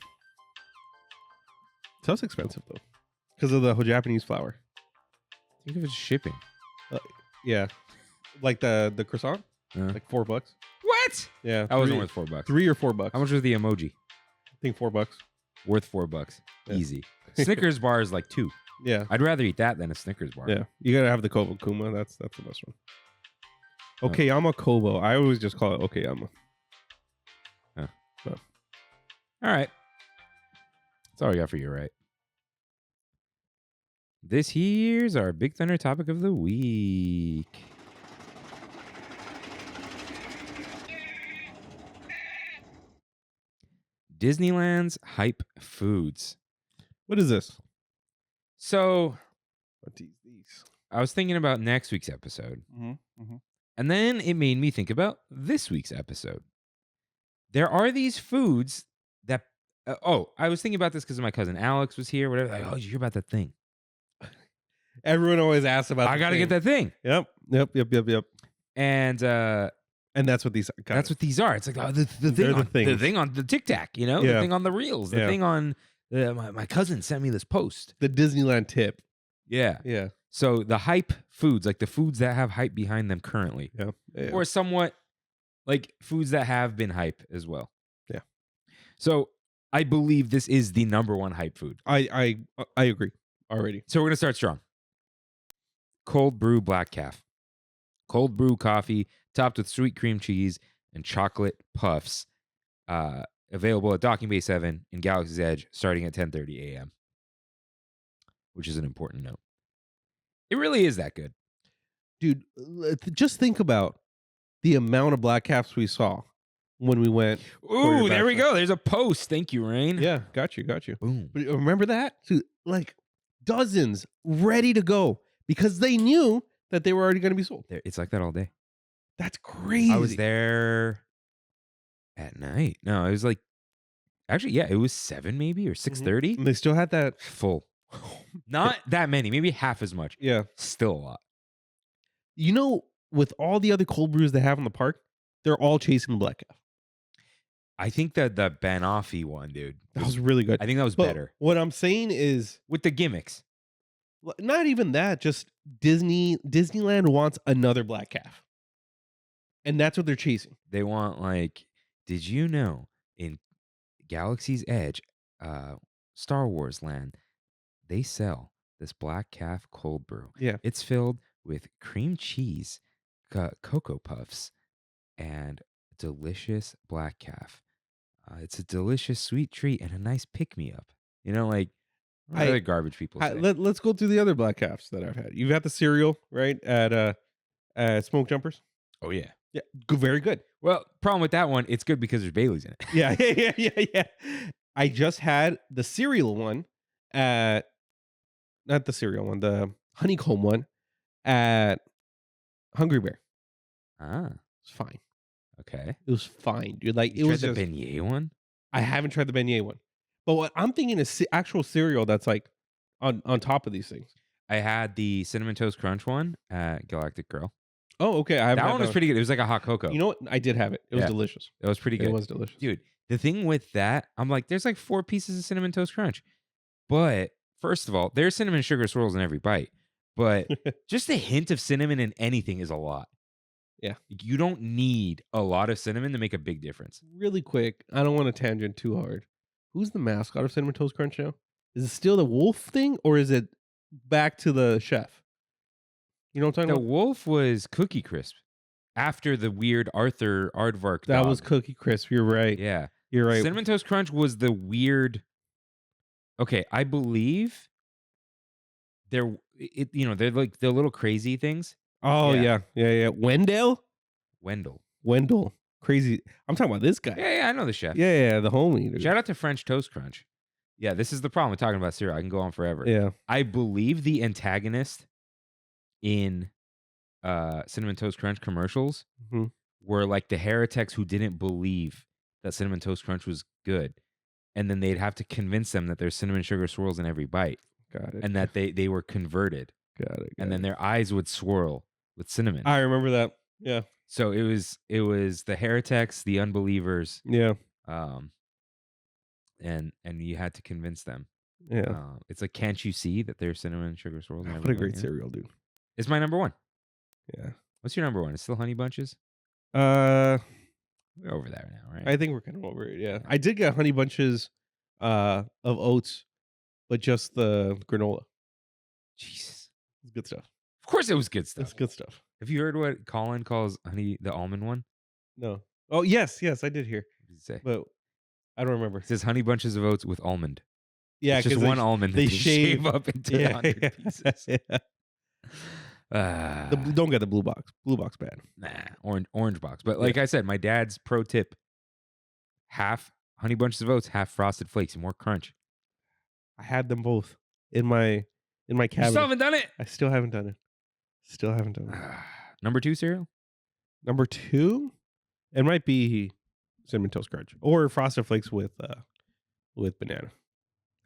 Sounds expensive though, because of the whole Japanese flour. Think of it as shipping. Yeah, like the croissant, like $4. What? Yeah, That wasn't worth $4. $3 or $4. How much was the emoji? I think $4. Worth $4. Yeah. Easy. Snickers bar is like $2. Yeah, I'd rather eat that than a Snickers bar. yeah. You gotta have the Kobo Kuma. That's the best one. Oh. Okayama Kobo. I always just call it Okayama. All right. That's all I got for you, right? This here's our Big Thunder topic of the week. Disneyland's hype foods. What is this? So What are these? I was thinking about next week's episode, Mm-hmm. and then it made me think about this week's episode. There are these foods that, I was thinking about this because my cousin Alex was here, whatever. Like, oh, did you hear about that thing? Everyone always asks about. I got to get that thing. Yep. And that's what these. that's what these are. It's like the They're thing on the Tic Tac, you know, Yeah. the thing on the reels, the Yeah. thing on my cousin sent me this post. the Disneyland tip. Yeah. Yeah. So the hype foods, like the foods that have hype behind them currently, Yeah. or somewhat like foods that have been hype as well. Yeah. So I believe this is the number one hype food. I agree already. So we're gonna start strong. Cold brew black calf. Cold brew coffee topped with sweet cream cheese and chocolate puffs. Available at Docking Bay 7 in Galaxy's Edge starting at 10:30 a.m. Which is an important note. It really is that good. Dude, just think about the amount of black calves we saw when we went. for your Ooh, there we backpack. go. There's a post. Thank you, Rain. Yeah, got you. Boom. But remember that? Dude, like dozens ready to go because they knew that they were already going to be sold. It's like that all day. That's crazy. I was there at night. No, it was like, actually, yeah, it was 7 maybe or 6:30. And they still had that. Full. Not that many, maybe half as much. Yeah. Still a lot. You know, with all the other cold brews they have in the park, they're all chasing the black calf. I think that the Banoffee one, dude. That was really good. I think that was But better. What I'm saying is, With the gimmicks. not even that, just Disneyland wants another black calf. And that's what they're chasing. They want, like, did you know in Galaxy's Edge, Star Wars land, they sell this black calf cold brew. Yeah. It's filled with cream cheese, Cocoa Puffs, and delicious black calf. It's a delicious sweet treat and a nice pick-me-up. You know, like, other garbage people say. Let's go through the other black calves that I've had. You've had the cereal, right? At Smoke Jumpers. Oh, yeah. Yeah. Very good. Well, problem with that one, it's good because there's Bailey's in it. Yeah. I just had the cereal one at, not the cereal one, the honeycomb one at Hungry Bear. Ah, It's fine. okay. It was fine, dude. Like You it was tried just, the beignet one? I haven't tried the beignet one, but what I'm thinking is actual cereal that's like on top of these things. I had the Cinnamon Toast Crunch one at Galactic Grill. Oh, okay. I haven't That had one was pretty good. It was like a hot cocoa. You know what? I did have it. It was Yeah. delicious. It was pretty good. It was delicious. Dude, the thing with that, I'm like, there's like 4 pieces of Cinnamon Toast Crunch. But first of all, there's cinnamon sugar swirls in every bite. But just a hint of cinnamon in anything is a lot. Yeah. You don't need a lot of cinnamon to make a big difference. Really quick, I don't want to tangent too hard. Who's the mascot of Cinnamon Toast Crunch now? Is it still the wolf thing, or is it back to the chef? You know what I'm The talking about? wolf was Cookie Crisp after the weird Arthur Aardvark That dog. was Cookie Crisp. You're right. Yeah. You're right. Cinnamon Toast Crunch was the weird. Okay, I believe they're they're like the little crazy things. Oh yeah. Wendell. Crazy. I'm talking about this guy. Yeah, I know the chef. Yeah, the homie. Dude. Shout out to French Toast Crunch. Yeah, this is the problem with talking about cereal. I can go on forever. Yeah. I believe the antagonist in Cinnamon Toast Crunch commercials were like the heretics who didn't believe that Cinnamon Toast Crunch was good. And then they'd have to convince them that there's cinnamon sugar swirls in every bite. Got it. And that they were converted. Got it. And then their eyes would swirl with cinnamon. I remember that. Yeah. So it was the heretics, the unbelievers. Yeah. And you had to convince them. Yeah. It's like, can't you see that there's cinnamon sugar swirls? What a great cereal, dude. It's my number one. Yeah. What's your number one? It's still Honey Bunches? We're over there now, right? I think we're kind of over it. Yeah. I did get Honey Bunches of oats, but just the granola. Jesus. It's good stuff. Of course it was good stuff. It's good stuff. Have you heard what Colin calls honey, the almond one? No. Oh, yes, I did hear. What did he say? But I don't remember. It says Honey Bunches of Oats with almond. Yeah, it's just one almond that they shave up into 100 pieces. Yeah. Don't get the blue box. Blue box bad. Nah, orange box. But like I said, my dad's pro tip: half Honey Bunches of Oats, half Frosted Flakes, more crunch. I had them both in my cabinet. You still haven't done it. I still haven't done it. Number 2 cereal. Number 2, it might be Cinnamon Toast Crunch or Frosted Flakes with banana.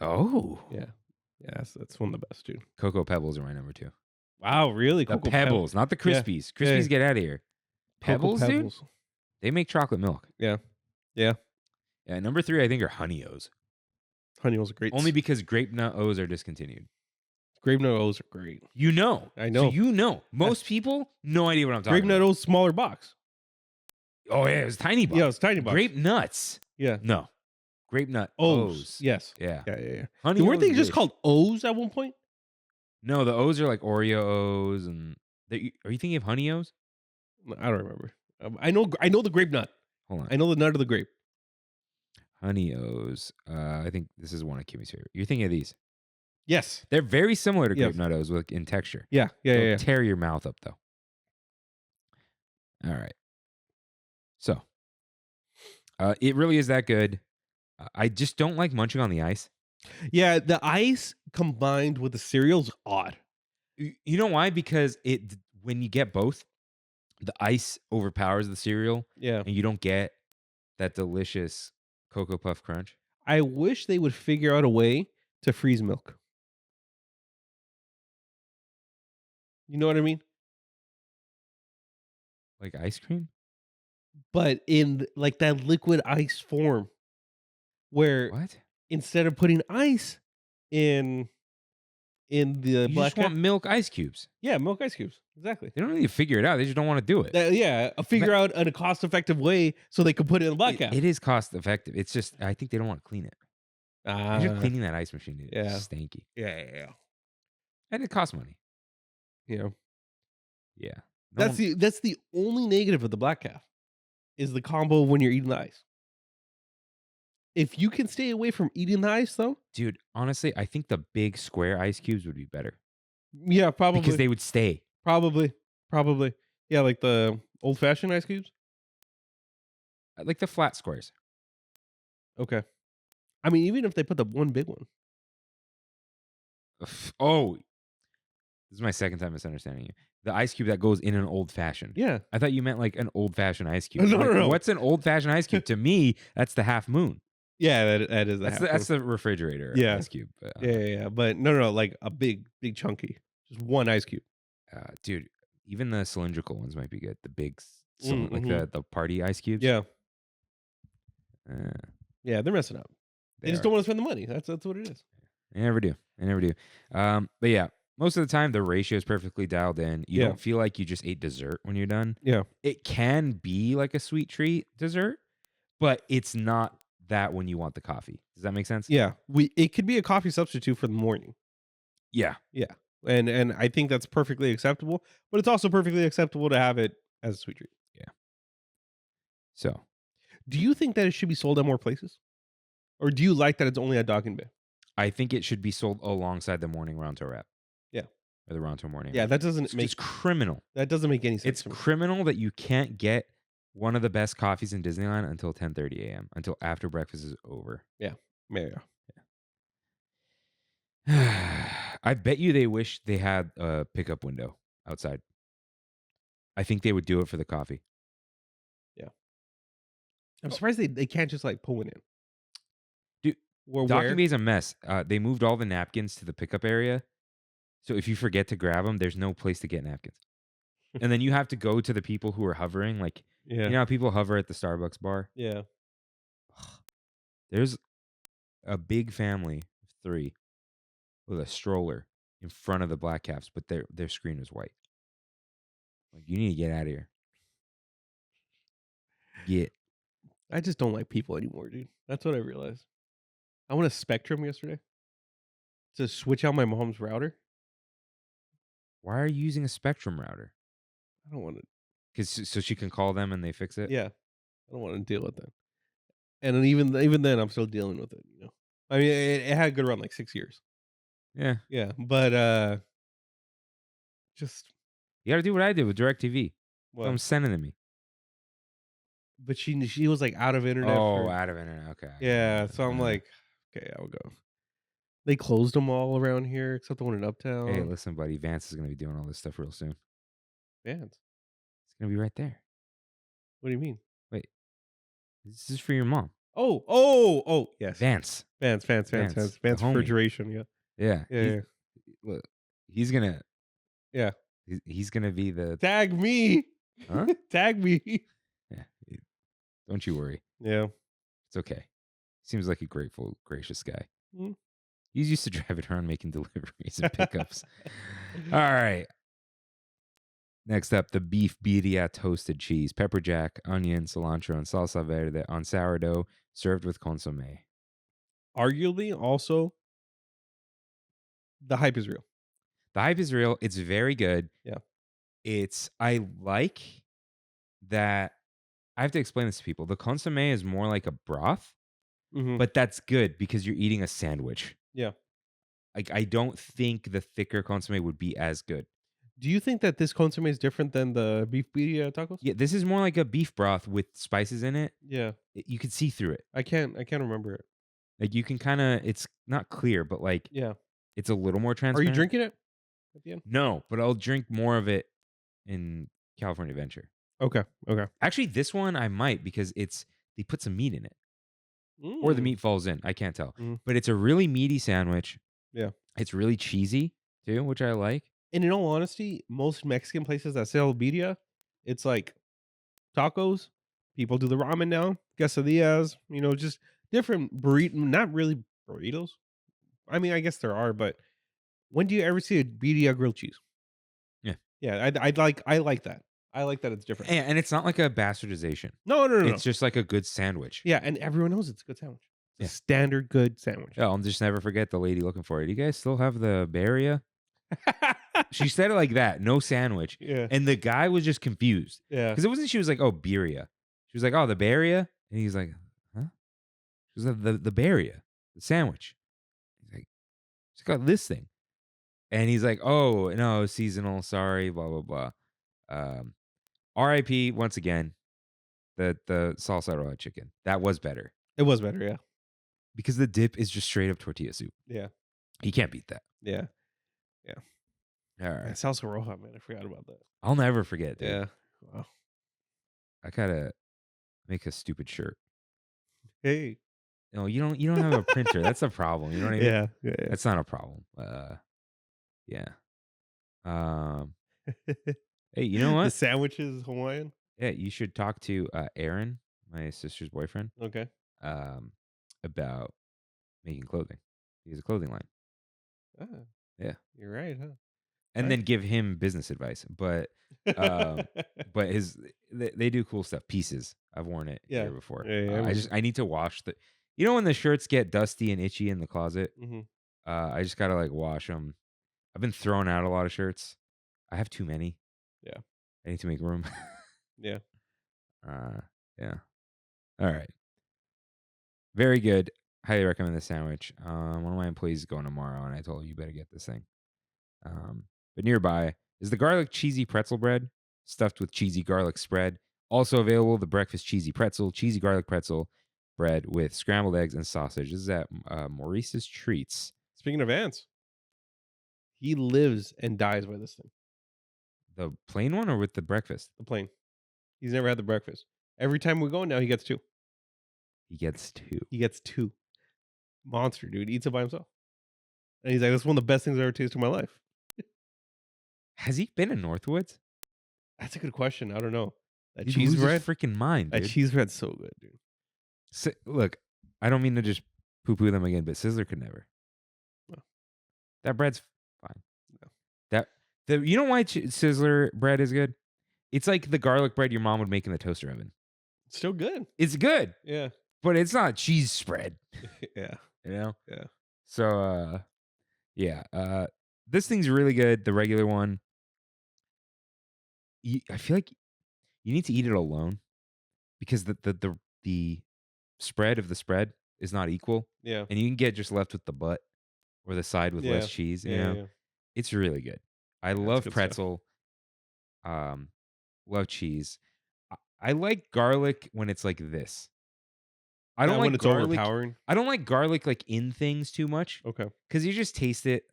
Oh, yeah, that's one of the best, dude. Cocoa Pebbles are my number 2. Wow, really? The Pebbles, not the Krispies. Yeah. Krispies, get out of here. Pebbles, dude. They make chocolate milk. Yeah. Number 3, I think, are Honey O's. Honey O's are great. Only because Grape Nut O's are discontinued. Grape Nut O's are great. You know. I know. So most people, no idea what I'm talking about. Grape Nut O's smaller box. Oh, yeah, it was tiny box. Yeah, it was tiny box. Grape Nuts. Yeah. No. Grape Nut O's. O's. Yes. Yeah. Honey weren't they just called O's at one point? No, the O's are like Oreo O's. And are you thinking of Honey O's? I don't remember. I know the grape nut. Hold on. I know the nut of the grape. Honey O's. I think this is one of Kimmy's favorite. You're thinking of these. Yes. They're very similar to Grape Nut O's in texture. Yeah. Tear your mouth up, though. All right. So, it really is that good. I just don't like munching on the ice. Yeah, the ice combined with the cereal's odd. You know why? Because when you get both, the ice overpowers the cereal. Yeah. And you don't get that delicious Cocoa Puff Crunch. I wish they would figure out a way to freeze milk. You know what I mean? Like ice cream? But in like that liquid ice form. Where what? Instead of putting ice in the you just want milk ice cubes. Yeah, milk ice cubes. Exactly. They don't need to figure it out. They just don't want to do it. Figure out a cost-effective way so they can put it in the black cap. It is cost-effective. It's just, I think they don't want to clean it. You're cleaning that ice machine, dude. Yeah. It's stanky. Yeah. And it costs money. Yeah. Yeah. That's the only negative of the black calf is the combo when you're eating the ice. If you can stay away from eating the ice, though, dude, honestly, I think the big square ice cubes would be better. Yeah, probably because they would stay. Probably. Yeah, like the old-fashioned ice cubes. Like the flat squares. Okay. I mean, even if they put the one big one. Oh, this is my second time misunderstanding you. The ice cube that goes in an old-fashioned. Yeah. I thought you meant like an old-fashioned ice cube. No. What's an old-fashioned ice cube? To me, that's the half moon. Yeah, that is that's the refrigerator ice cube. Yeah. But no, like a big chunky. Just one ice cube. Dude, even the cylindrical ones might be good. The big, like the party ice cubes. Yeah. Yeah, they're messing up. They just don't want to spend the money. That's what it is. They never do. But yeah, most of the time the ratio is perfectly dialed in. You don't feel like you just ate dessert when you're done. Yeah. It can be like a sweet treat dessert, but it's not that when you want the coffee. Does that make sense? Yeah. It could be a coffee substitute for the morning. Yeah. Yeah. And I think that's perfectly acceptable, but it's also perfectly acceptable to have it as a sweet treat. Yeah. So, Do you think that it should be sold at more places? Or do you like that it's only at Dog and Bay? I think it should be sold alongside the morning Ronto wrap. Yeah. Or the Ronto morning Yeah, wrap. that doesn't It's make just criminal. That doesn't make any sense. It's to me. criminal that you can't get one of the best coffees in Disneyland until 10:30 a.m. until after breakfast is over. Yeah. I bet you they wish they had a pickup window outside. I think they would do it for the coffee. I'm surprised they can't just like pull one in. Dude, Or Docking where? Bay is a mess. They moved all the napkins to the pickup area. So if you forget to grab them, there's no place to get napkins. And then you have to go to the people who are hovering. Like, Yeah. you know how people hover at the Starbucks bar? Yeah. There's a big family of 3 with a stroller in front of the Black Caps, but their screen is white. Like, you need to get out of here. I just don't like people anymore, dude. That's what I realized. I went to Spectrum yesterday to switch out my mom's router. Why are you using a Spectrum router? I don't want to. Because so she can call them and they fix it? Yeah. I don't want to deal with that. And then even then, I'm still dealing with it. You know, I mean, it had a good run, like 6 years. Yeah. Yeah, but just You got to do what I did with DirecTV. what? I'm sending to me. But she was like out of internet. Oh, out of internet. Okay. Yeah, so I'm like, okay, I'll go. They closed them all around here except the one in Uptown. Hey, listen, buddy. Vance is going to be doing all this stuff real soon. Vans. It's going to be right there. What do you mean? Wait. This is for your mom. Oh, yes. Vance. Vans the homie. refrigeration, yeah. Yeah. Look, he's going to. Yeah. He's going to be the. Tag me. Huh? Tag me. Yeah. Don't you worry. Yeah. It's okay. Seems like a grateful, gracious guy. Mm. He's used to driving around making deliveries and pickups. All right. Next up, the beef birria toasted cheese, pepper jack, onion, cilantro, and salsa verde on sourdough, served with consomme. Arguably, also, the hype is real. The hype is real. It's very good. Yeah. I like that. I have to explain this to people. The consomme is more like a broth, but that's good because you're eating a sandwich. Yeah. Like, I don't think the thicker consomme would be as good. Do you think that this consomme is different than the beef birria tacos? Yeah, this is more like a beef broth with spices in it. Yeah. You can see through it. I can't remember it. Like, you can kind of, it's not clear, but like, Yeah. it's a little more Are transparent. you drinking it at the end? No, but I'll drink more of it in California Adventure. Okay. Actually, this one I might because they put some meat in it. Or the meat falls in. I can't tell. But it's a really meaty sandwich. Yeah. It's really cheesy too, which I like. And in all honesty, most Mexican places that sell birria, it's like tacos. People do the ramen now, quesadillas, just different burrito. Not really burritos. I mean, I guess there are, but when do you ever see a birria grilled cheese? Yeah. I like that. I like that it's different. And it's not like a bastardization. No. It's just like a good sandwich. Yeah, and everyone knows it's a good sandwich. It's a standard good sandwich. Yeah, I'll just never forget the lady looking for it. Do you guys still have the Barria? She said it like that, no sandwich. Yeah. And the guy was just confused. Yeah. Because it wasn't, she was like, oh, birria. She was like, oh, the Barria? And he's like, huh? She was like, the Barria, the sandwich. He's like, she's got this thing. And he's like, oh, no, seasonal, sorry, blah, blah, blah. RIP, once again, the salsa roja chicken. That was better. It was better, yeah. Because the dip is just straight up tortilla soup. Yeah. You can't beat that. Yeah. All right. Salsa roja, man. I forgot about that. I'll never forget, dude. Yeah. Wow. I gotta make a stupid shirt. Hey. No, you don't have a printer. That's a problem. You know what I mean? Yeah. That's not a problem. Yeah. Hey, you know The what? sandwich is Hawaiian? Yeah, you should talk to Aaron, my sister's boyfriend, Okay. about making clothing. He has a clothing line. Ah, Yeah. you're right, huh? And then give him business advice. But they do cool stuff. Pieces. I've worn it here before. Yeah, I need to wash You know when the shirts get dusty and itchy in the closet? Mm-hmm. I just gotta like wash them. I've been throwing out a lot of shirts. I have too many. Yeah. I need to make room. Yeah. Yeah. All right. Very good. Highly recommend the sandwich. One of my employees is going tomorrow, and I told him you better get this thing. But nearby is the garlic cheesy pretzel bread stuffed with cheesy garlic spread. Also available the breakfast cheesy garlic pretzel bread with scrambled eggs and sausage. This is at Maurice's Treats. Speaking of ants, he lives and dies by this thing. The plain one or with the breakfast? The plain. He's never had the breakfast. Every time we go now, he gets 2. He gets 2. He gets 2. Monster, dude. Eats it by himself. And he's like, that's one of the best things I've ever tasted in my life. Has he been in Northwoods? That's a good question. I don't know. That He'd cheese lose bread. his freaking mind, dude. That cheese bread's so good, dude. Look, I don't mean to just poo-poo them again, but Sizzler could never. No. That bread's fine. No. You know why Sizzler bread is good? It's like the garlic bread your mom would make in the toaster oven. It's still good. It's good, Yeah. but it's not cheese spread. Yeah. You know? Yeah. So, yeah. This thing's really good. The regular one. I feel like you need to eat it alone because the spread of the spread is not equal. Yeah. And you can get just left with the butt or the side with less cheese. You know? Yeah. It's really good. I love pretzel. Love cheese. I like garlic when it's like this. I don't like when it's garlic. overpowering. I don't like garlic like in things too much. Okay. Because you just taste it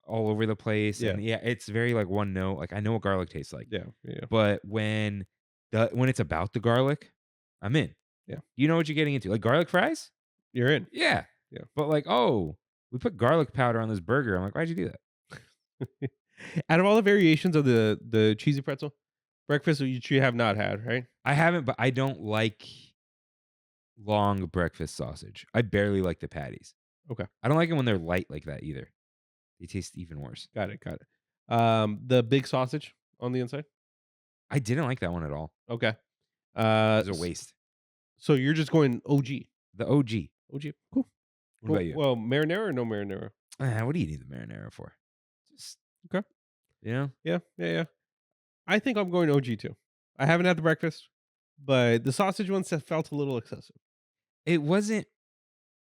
all over the place. Yeah. And yeah, it's very like one note. Like I know what garlic tastes like. Yeah. Yeah. But when it's about the garlic, I'm in. Yeah. You know what you're getting into. Like garlic fries? You're in. Yeah. Yeah. But like, oh, we put garlic powder on this burger. I'm like, why'd you do that? Out of all the variations of the cheesy pretzel, breakfast you have not had, right? I haven't, but I don't like long breakfast sausage. I barely like the patties. Okay. I don't like it when they're light like that either. They taste even worse. Got it. The big sausage on the inside? I didn't like that one at all. Okay. It was a waste. So you're just going OG. The OG. OG. Cool. What about you? Well, marinara or no marinara? What do you need the marinara for? Just Okay. You know? Yeah. I think I'm going OG too. I haven't had the breakfast, but the sausage ones felt a little excessive. It wasn't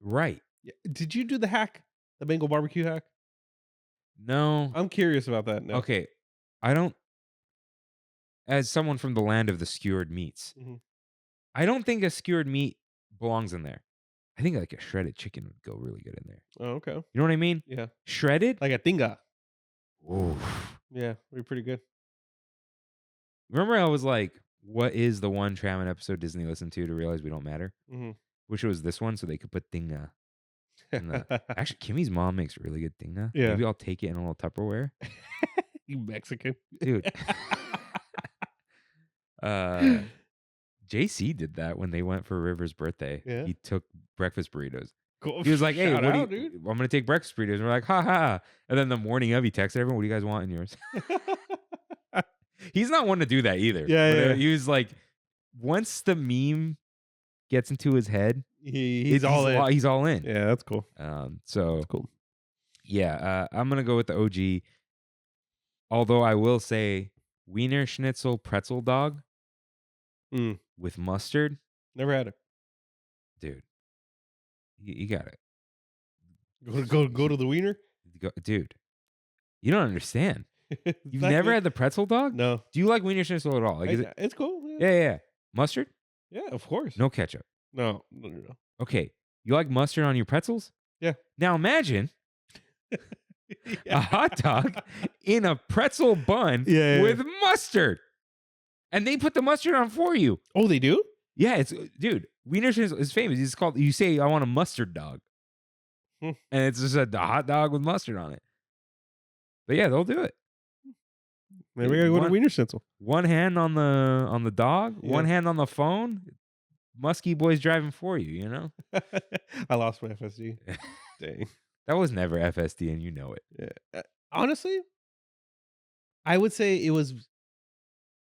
right. Yeah. Did you do the hack? The Bengal barbecue hack? No. I'm curious about that now. Okay. I don't, as someone from the land of the skewered meats, I don't think a skewered meat belongs in there. I think like a shredded chicken would go really good in there. Oh, okay. You know what I mean? Yeah. Shredded? Like a tinga. Ooh. Yeah, we're pretty good. Remember I was like, what is the one Trammin episode Disney listened to realize we don't matter? Wish it was this one so they could put dinga. Actually, Kimmy's mom makes really good dinga. Yeah. Maybe I'll take it in a little Tupperware. You Mexican. Dude. JC did that when they went for River's birthday. Yeah. He took breakfast burritos. Cool. He was like, hey, Shout what out, do you, dude. I'm going to take breakfast burritos. And we're like, ha ha. And then the morning of, he texted everyone, what do you guys want in yours? He's not one to do that either. Yeah. He was like, once the meme gets into his head, he's all in. He's all in. Yeah, that's cool. So That's cool. yeah, I'm going to go with the OG. Although I will say Wiener Schnitzel pretzel dog with mustard. Never had it. Dude, you got it. Go to the wiener? Dude, you don't understand. You've Not never good. had the pretzel dog? No. Do you like Wiener Schnitzel at all? Like, is it? It's cool. Yeah. Mustard? Yeah, of course. No ketchup. No. Okay. You like mustard on your pretzels? Yeah. Now imagine a hot dog in a pretzel bun with mustard. And they put the mustard on for you. Oh, they do? Yeah, dude, Wiener Schnitzel is famous. It's called, you say, I want a mustard dog. And it's just a hot dog with mustard on it. But yeah, they'll do it. Maybe I gotta go to Wiener Schnitzel. One hand on the dog, one hand on the phone. Muskie boy's driving for you, you know? I lost my FSD. Dang. That was never FSD and you know it. Yeah. Honestly, I would say it was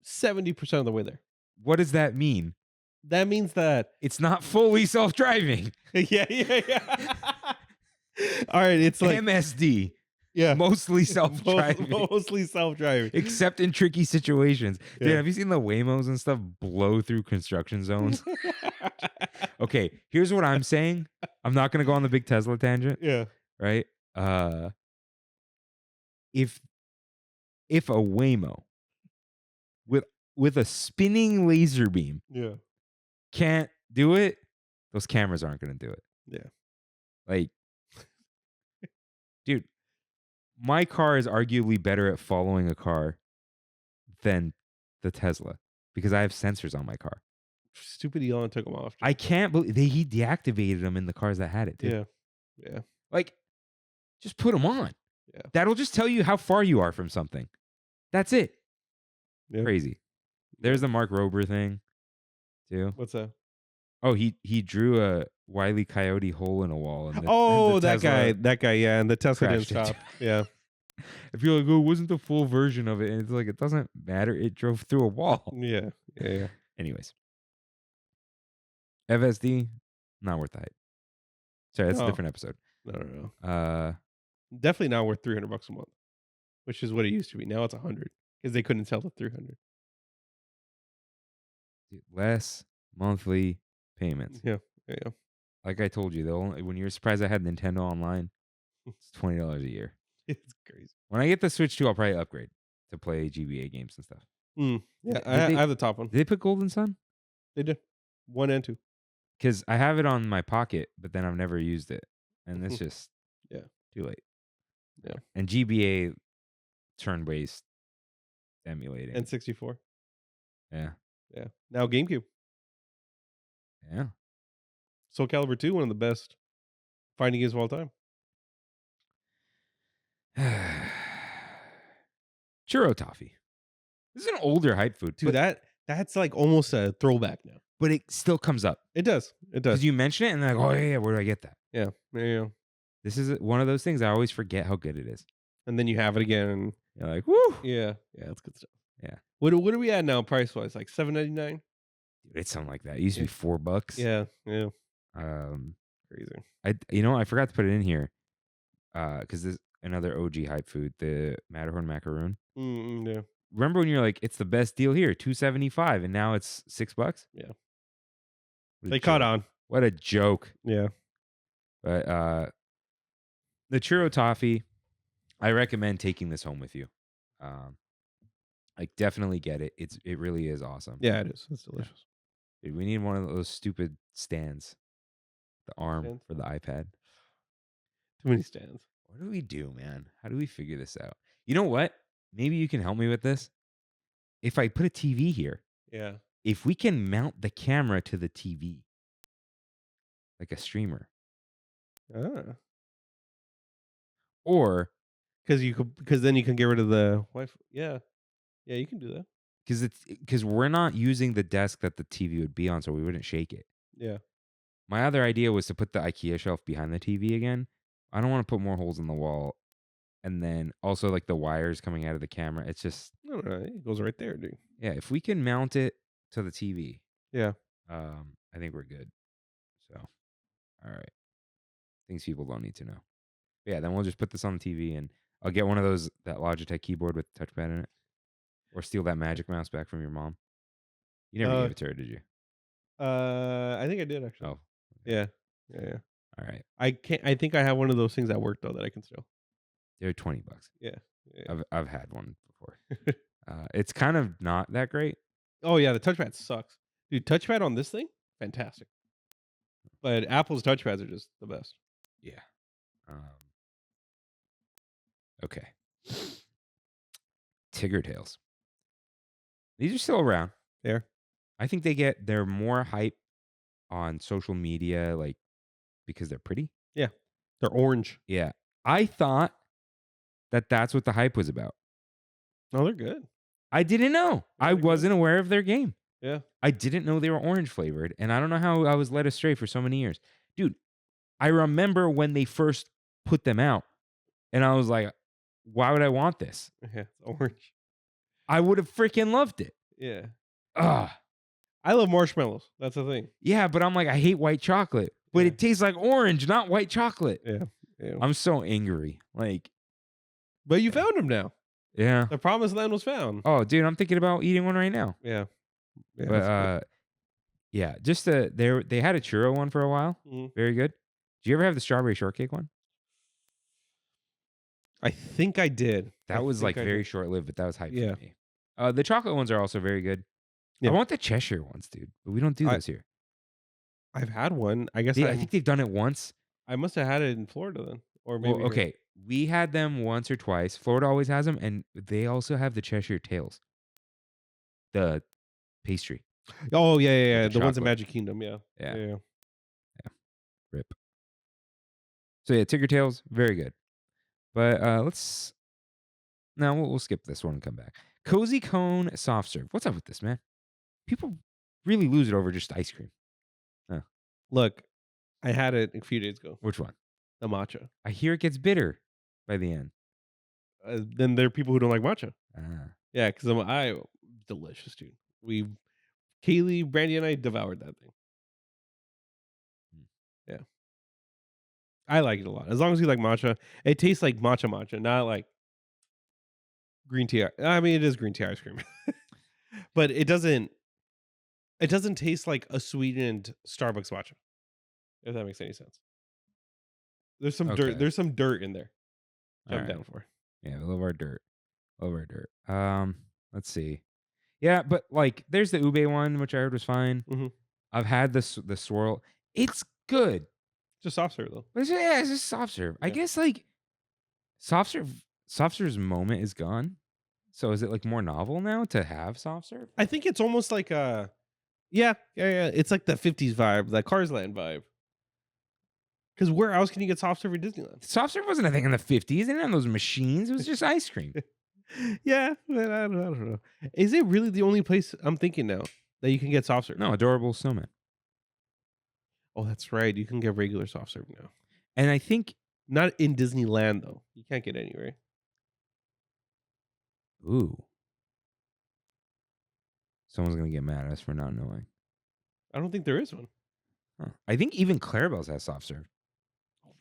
70% of the way there. What does that mean? That means that It's not fully self-driving. yeah. All right, it's like MSD. yeah, Mostly self-driving. mostly self-driving, Except in tricky situations. Dude, Yeah. have you seen the Waymos and stuff blow through construction zones? Okay, here's what I'm saying. I'm not going to go on the big Tesla tangent, yeah, right? If a Waymo with a spinning laser beam yeah, can't do it, those cameras aren't going to do it. yeah. Like, dude, my car is arguably better at following a car than the Tesla because I have sensors on my car. Stupid Elon took them off. I can't believe he deactivated them in the cars that had it too. Yeah. Like, just put them on. Yeah. That'll just tell you how far you are from something. That's it. Yep. Crazy. There's the Mark Rober thing too. What's that? Oh, he drew a Wile E. Coyote hole in a wall. And that guy, yeah, and the Tesla didn't crashed it. stop. Yeah. I feel like, oh, it wasn't the full version of it. And it's like, it doesn't matter. It drove through a wall. Yeah. Anyways. FSD, not worth the hype. Sorry, that's a different episode. No. Definitely not worth $300 a month, which is what it used to be. Now it's $100 because they couldn't sell the $300. Less monthly payments. Yeah. Like I told you, when you're surprised I had Nintendo Online, it's $20 a year. It's crazy. When I get the Switch 2, I'll probably upgrade to play GBA games and stuff. Yeah, I have the top one. Did they put Golden Sun? They did. 1 and 2. Because I have it on my pocket, but then I've never used it. And it's just too late. Yeah. And GBA turn-based emulating. And 64. Yeah. Now GameCube. Yeah. Soul Calibur 2, one of the best fighting games of all time. Churro toffee. This is an older hype food. Dude, that's like almost a throwback now. But it still comes up. It does. Because you mention it and they're like, oh, yeah, where do I get that? Yeah. This is one of those things I always forget how good it is. And then you have it again. And you're like, woo. Yeah, that's good stuff. Yeah. What are we at now price-wise? Like $7.99? It's something like that. It used to be $4. Yeah. Crazy. I forgot to put it in here because there's another OG hype food, the Matterhorn macaroon. Yeah. Remember when you're like, it's the best deal here, $2.75, and now it's $6? Yeah. They caught on. What a joke. Yeah. But the churro toffee, I recommend taking this home with you. Like, definitely get it. It really is awesome. Yeah, it is. It's delicious. Dude, we need one of those stupid stands. The arm for the iPad. Too many stands. What do we do, man? How do we figure this out? You know what? Maybe you can help me with this. If I put a TV here. Yeah. If we can mount the camera to the TV. Like a streamer. Or because then you can get rid of the Wi-Fi. Yeah, you can do that. Because we're not using the desk that the TV would be on, so we wouldn't shake it. Yeah. My other idea was to put the IKEA shelf behind the TV again. I don't want to put more holes in the wall, and then also like the wires coming out of the camera. It's just no, it goes right there, dude. Yeah, if we can mount it to the TV, I think we're good. So, all right, things people don't need to know. But yeah, then we'll just put this on the TV, and I'll get one of that Logitech keyboard with the touchpad in it, or steal that Magic Mouse back from your mom. You never gave it to her, did you? I think I did actually. Oh, yeah. All right. I think I have one of those things at work though that I can steal. They're $20. Yeah. I've had one before. It's kind of not that great. Oh yeah, the touchpad sucks, dude. Touchpad on this thing, fantastic. But Apple's touchpads are just the best. Yeah. Okay. Tigger tails. These are still around. There. I think they're more hype on social media, like because they're pretty. Yeah. They're orange. Yeah. I thought that's what the hype was about. Oh, they're good. I didn't know. I wasn't aware of their game. Yeah. I didn't know they were orange flavored, and I don't know how I was led astray for so many years. Dude, I remember when they first put them out, and I was like, why would I want this? Yeah, it's orange. I would have freaking loved it. Yeah. I love marshmallows. That's the thing. Yeah, but I'm like, I hate white chocolate. But Yeah. it tastes like orange, not white chocolate. Yeah. I'm so angry. Like, but you found them now. yeah. The promised land was found. Oh, dude, I'm thinking about eating one right now. Yeah. But yeah, just they had a churro one for a while. Mm-hmm. Very good. Did you ever have the strawberry shortcake one? I think I did. That was like very short lived, but that was hype for me. The chocolate ones are also very good. Yeah. I want the Cheshire ones, dude, but we don't do those here. I've had one. I guess I think they've done it once. I must have had it in Florida then, or maybe. Well, okay, we had them once or twice. Florida always has them, and they also have the Cheshire Tales, the pastry. Oh yeah. The ones in chocolate. Magic Kingdom. Yeah. Rip. So yeah, Tinker Tails, very good. But we'll skip this one and come back. Cozy Cone soft serve. What's up with this, man? People really lose it over just ice cream. Look, I had it a few days ago. Which one? The matcha. I hear it gets bitter by the end. Then there are people who don't like matcha. Ah. Yeah, because I delicious, dude. Kaylee, Brandy, and I devoured that thing. Yeah, I like it a lot. As long as you like matcha, it tastes like matcha, not like green tea. I mean, it is green tea ice cream, but it doesn't. It doesn't taste like a sweetened Starbucks matcha. If that makes any sense. There's some dirt. There's some dirt in there. I'm down for. Yeah, we love our dirt. Let's see. Yeah, but like, there's the ube one, which I heard was fine. Mm-hmm. I've had the swirl. It's good. It's just soft serve though. But it's just soft serve. Yeah. I guess like soft serve's moment is gone. So is it like more novel now to have soft serve? I think it's almost like yeah. It's like the 50s vibe, that Cars Land vibe. Because where else can you get soft serve at Disneyland? Soft serve wasn't a thing in the 50s. They didn't have those machines. It was just ice cream. Yeah, man, I don't know. Is it really the only place I'm thinking now that you can get soft serve? No, Adorable Snowman. Oh, that's right. You can get regular soft serve now. And I think... Not in Disneyland, though. You can't get any, right? Ooh. Someone's going to get mad at us for not knowing. I don't think there is one. Huh. I think even Clarabelle's has soft serve.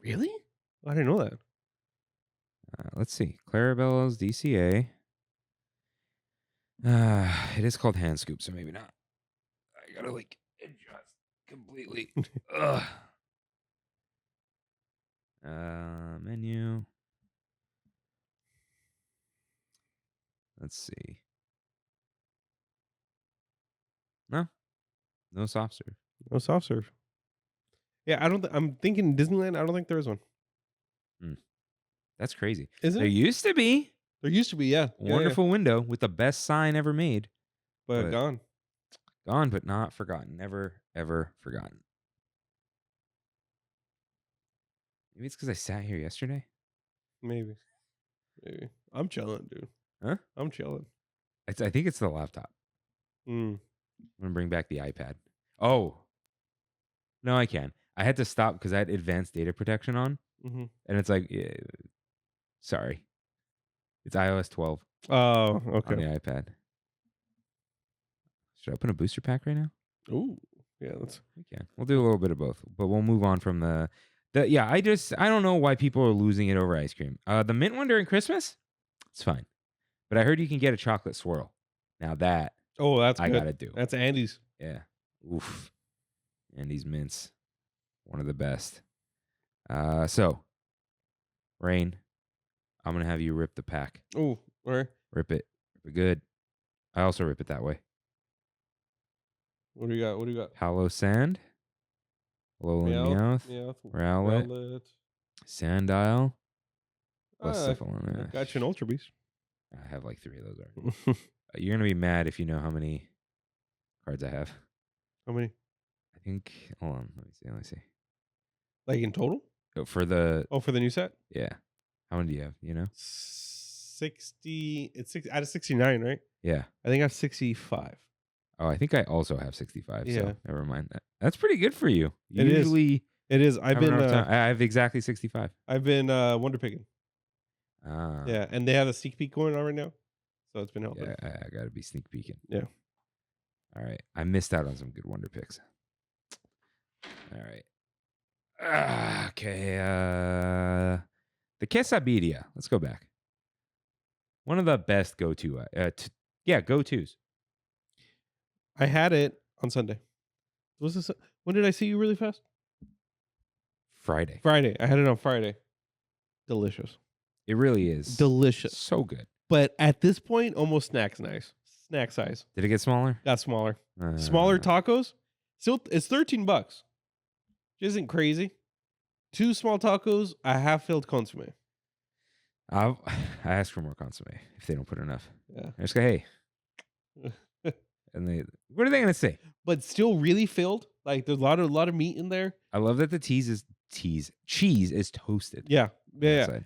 Really? I didn't know that. Let's see. Clarabelle's DCA. It is called hand scoop, so maybe not. I gotta like adjust completely. Menu. Let's see. No soft serve. No soft serve. Yeah, I'm thinking Disneyland. I don't think there is one. That's crazy. Isn't there it? Used to be. There used to be, yeah. Wonderful window with the best sign ever made. But gone. Gone, but not forgotten. Never, ever forgotten. Maybe it's because I sat here yesterday. Maybe. I'm chilling, dude. Huh? I'm chilling. I think it's the laptop. I'm going to bring back the iPad. Oh. No, I can. I had to stop because I had advanced data protection on. Mm-hmm. And it's like, sorry. It's iOS 12. Oh, okay. On the iPad. Should I open a booster pack right now? Ooh. Yeah, we can. We'll do a little bit of both. But we'll move on from I don't know why people are losing it over ice cream. The mint one during Christmas? It's fine. But I heard you can get a chocolate swirl. Now that that's I good. gotta do. That's Andy's. Yeah. Oof. Andy's mints. One of the best. So, Rain, I'm gonna have you rip the pack. Oh, all right. Rip it. Rip it good. I also rip it that way. What do you got? Hollow Sand. Alolan Meowth. Rowlet. Sandile. I got you an Ultra Beast. I have like 3 of those already. You're going to be mad if you know how many cards I have. How many? I think, hold on, let me see. Like in total? For the new set? Yeah. How many do you have, you know? 60, it's 60 out of 69, right? Yeah. I think I have 65. Oh, I think I also have 65, yeah. So never mind that. That's pretty good for you. It is. I have exactly 65. I've been wonder picking. Ah. Yeah, and they have a sneak peek going on right now. So it's been helping. Yeah, I got to be sneak peeking. Yeah. All right. I missed out on some good Wonder picks. All right. Okay. The quesadilla. Let's go back. One of the best go-to. Go-tos. I had it on Sunday. Was this? When did I see you really fast? Friday. Friday. I had it on Friday. Delicious. It really is. Delicious. So good. But at this point, almost snack size. Did it get smaller? Got smaller. Smaller tacos. Still, it's $13. Which isn't crazy. 2 small tacos, a half-filled consomme. I ask for more consomme if they don't put enough. Yeah. I just go, hey. And what are they gonna say? But still really filled. Like there's a lot of meat in there. I love that the cheese is toasted. Yeah. Outside.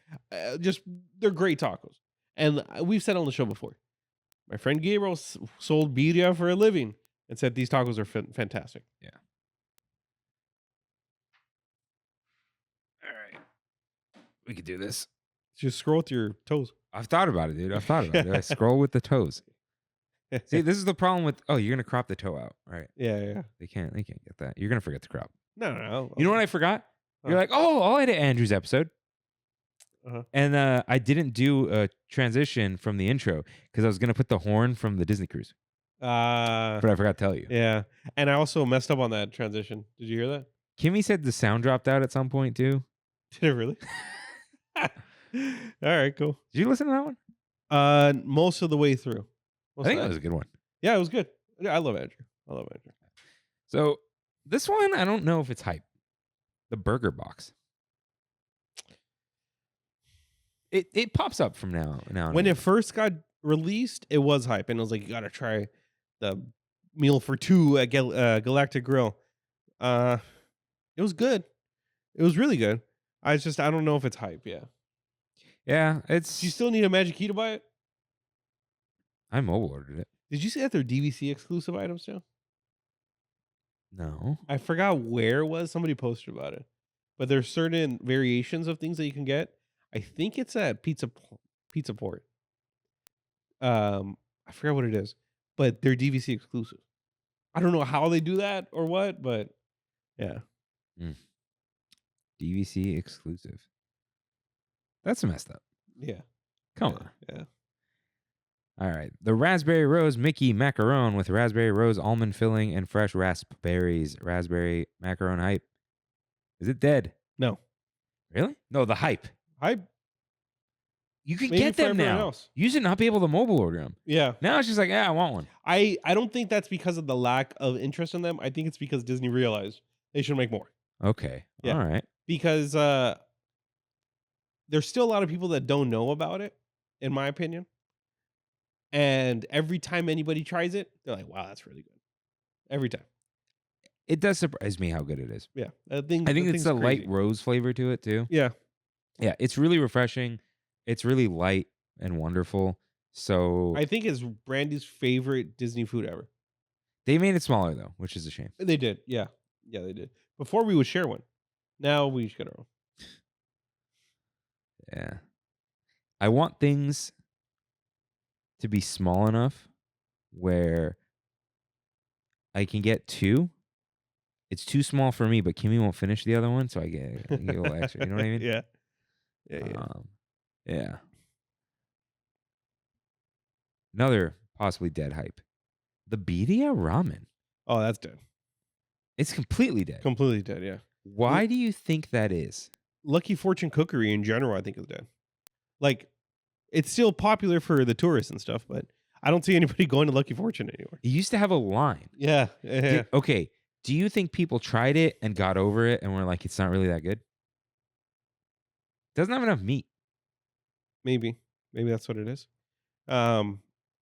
Just they're great tacos. And we've said on the show before. My friend Gabriel sold birria for a living and said these tacos are fantastic. Yeah. All right. We could do this. Just scroll with your toes. I've thought about it, dude. I've thought about it. I scroll with the toes. See, this is the problem with. Oh, you're gonna crop the toe out, right? Yeah. They can't get that. You're gonna forget to crop. No. You know what I forgot? You're like, oh, I'll edit Andrew's episode. Uh-huh. And I didn't do a transition from the intro because I was gonna put the horn from the Disney cruise. But I forgot to tell you. Yeah. And I also messed up on that transition. Did you hear that? Kimmy said the sound dropped out at some point too. Did it really? All right, cool. Did you listen to that one? Most of the way through. I think that was a good one. Yeah, it was good. Yeah, I love Andrew. So this one, I don't know if it's hype. The burger box. It pops up from now on. When it first got released, it was hype, and it was like, you gotta try the meal for 2 at Galactic Grill. It was good. It was really good. I don't know if it's hype. Yeah. Yeah, it's. Do you still need a Magic Key to buy it? I mobile ordered it. Did you see that they're DVC exclusive items too? No. I forgot where it was. Somebody posted about it. But there's certain variations of things that you can get. I think it's at Pizza Port. I forgot what it is, but they're DVC exclusive. I don't know how they do that or what, but yeah. DVC exclusive. That's messed up. Yeah. Come on. Yeah. All right. The Raspberry Rose Mickey Macaron with Raspberry Rose almond filling and fresh raspberries. Raspberry Macaron hype. Is it dead? No. Really? No, the hype. Hype. You can Maybe get for them everyone now. else. You used to not be able to mobile order them. Yeah. Now it's just like, I want one. I don't think that's because of the lack of interest in them. I think it's because Disney realized they should make more. Okay. Yeah. All right. Because there's still a lot of people that don't know about it, in my opinion. And every time anybody tries it, they're like, wow, that's really good. Every time. It does surprise me how good it is. Yeah. I think it's a light rose flavor to it too. Yeah. Yeah. It's really refreshing. It's really light and wonderful. So I think it's Brandy's favorite Disney food ever. they made it smaller though, which is a shame. They did. Yeah. Yeah, they did. Before we would share one. Now we each get our own. Yeah. I want things to be small enough where I can get 2. It's too small for me, but Kimmy won't finish the other one, so I get a little extra. You know what I mean? Yeah. Yeah. Yeah. Another possibly dead hype. The birria ramen. Oh, that's dead. It's completely dead. Completely dead, yeah. Why do you think that is? Lucky Fortune Cookery in general, I think, is dead. Like, it's still popular for the tourists and stuff, but I don't see anybody going to Lucky Fortune anymore. It used to have a line. Yeah. Okay. Do you think people tried it and got over it and were like, it's not really that good? Doesn't have enough meat. Maybe that's what it is.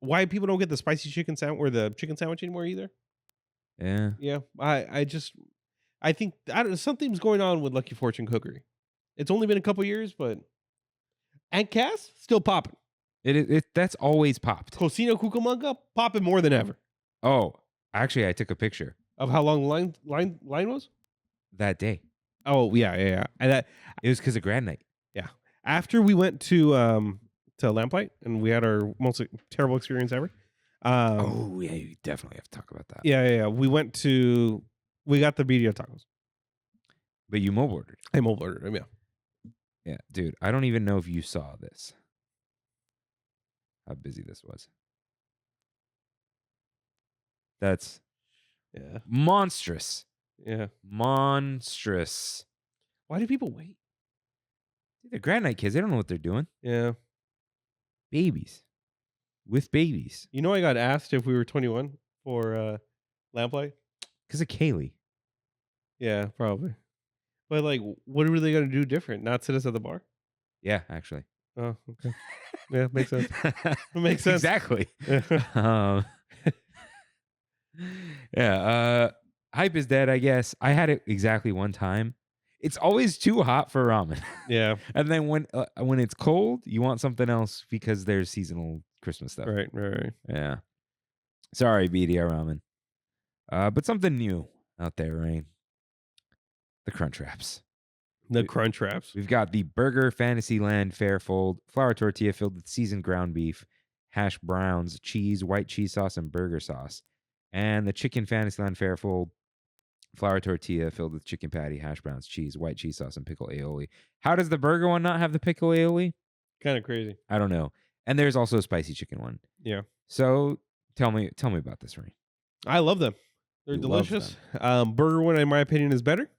Why people don't get the spicy chicken sandwich or the chicken sandwich anymore either? Yeah. Yeah. I think something's going on with Lucky Fortune Cookery. It's only been a couple years, but and Cass still popping. That's always popped. Cocina Cucamonga popping more than ever. Oh, actually, I took a picture Of how long the line was? that day. Oh yeah. And It was because of Grand Night. yeah. After we went to Lamplight and we had our most terrible experience ever, Oh yeah, you definitely have to talk about that. Yeah. We got the birria tacos. But you mobile ordered. I mobile ordered them. Yeah. Yeah, dude. I don't even know if you saw this. How busy this was. That's monstrous. Yeah. Monstrous. Why do people wait? They're grad night kids. They don't know what they're doing. Yeah. Babies. With babies. You know, I got asked if we were 21 for Lamplight. Because of Kaylee. Yeah, probably. But like, what are they going to do different? Not sit us at the bar? Yeah, actually. Oh, okay. Yeah, makes sense. Makes sense. Exactly. Yeah. Hype is dead, I guess. I had it exactly one time. It's always too hot for ramen. Yeah. And then when it's cold, you want something else because there's seasonal Christmas stuff. Right. Yeah. Sorry, BDR ramen. But something new out there, right? The Crunch Wraps. The Crunch Wraps. We've got the Burger Fantasyland Fairfold flour tortilla filled with seasoned ground beef, hash browns, cheese, white cheese sauce, and burger sauce. And the Chicken Fantasyland Fairfold flour tortilla filled with chicken patty, hash browns, cheese, white cheese sauce, and pickle aioli. How does the burger one not have the pickle aioli? Kind of crazy. I don't know. And there's also a spicy chicken one. Yeah. So tell me about this, Rain. I love them. They're delicious. Burger one, in my opinion, is better.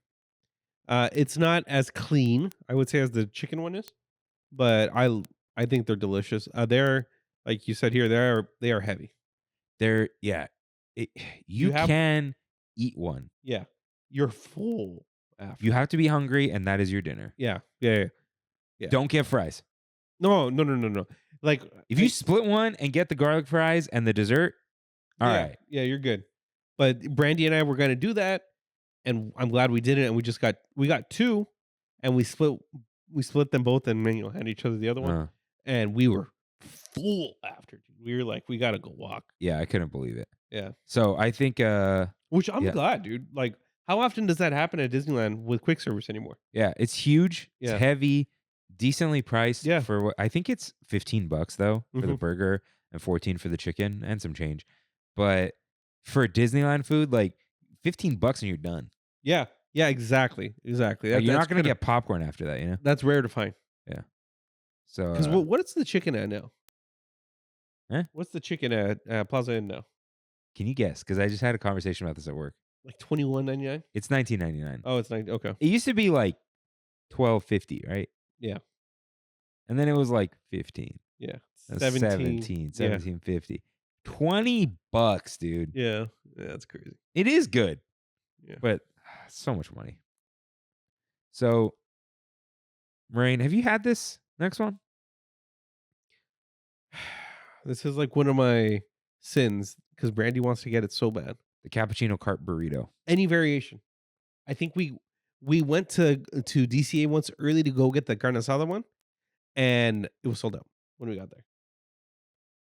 It's not as clean, I would say, as the chicken one is, but I think they're delicious. They're, like you said here, they are heavy. They're you can eat one. Yeah, you're full after. You have to be hungry, and that is your dinner. Yeah. Don't get fries. No. Like if you split one and get the garlic fries and the dessert, all right. Yeah, you're good. But Brandy and I were going to do that, and I'm glad we did it. And we got two, and we split them both and had each other the other one, and we were full after. We were like, we got to go walk. Yeah, I couldn't believe it. Yeah. So I think, which I'm glad, dude. Like, how often does that happen at Disneyland with quick service anymore? Yeah, it's huge. Yeah. It's heavy, decently priced. Yeah. For what I think it's $15 though for the burger and $14 for the chicken and some change. But for Disneyland food, like $15 and you're done. Yeah. Exactly. Like, you're not gonna get popcorn after that, you know. That's rare to find. Yeah. So because what's the chicken at now? What's the chicken at Plaza Inn now? Can you guess? Because I just had a conversation about this at work. Like $21.99. It's $19.99. Oh, it's okay. It used to be like $12.50, right? Yeah. And then it was like 15. Yeah. 17.50. $20, dude. Yeah, that's crazy. It is good. Yeah. But so much money. So, Rain, have you had this next one? This is like one of my sins because Brandy wants to get it so bad. The cappuccino cart burrito. Any variation. I think we went to DCA once early to go get the carne asada one, and it was sold out when we got there.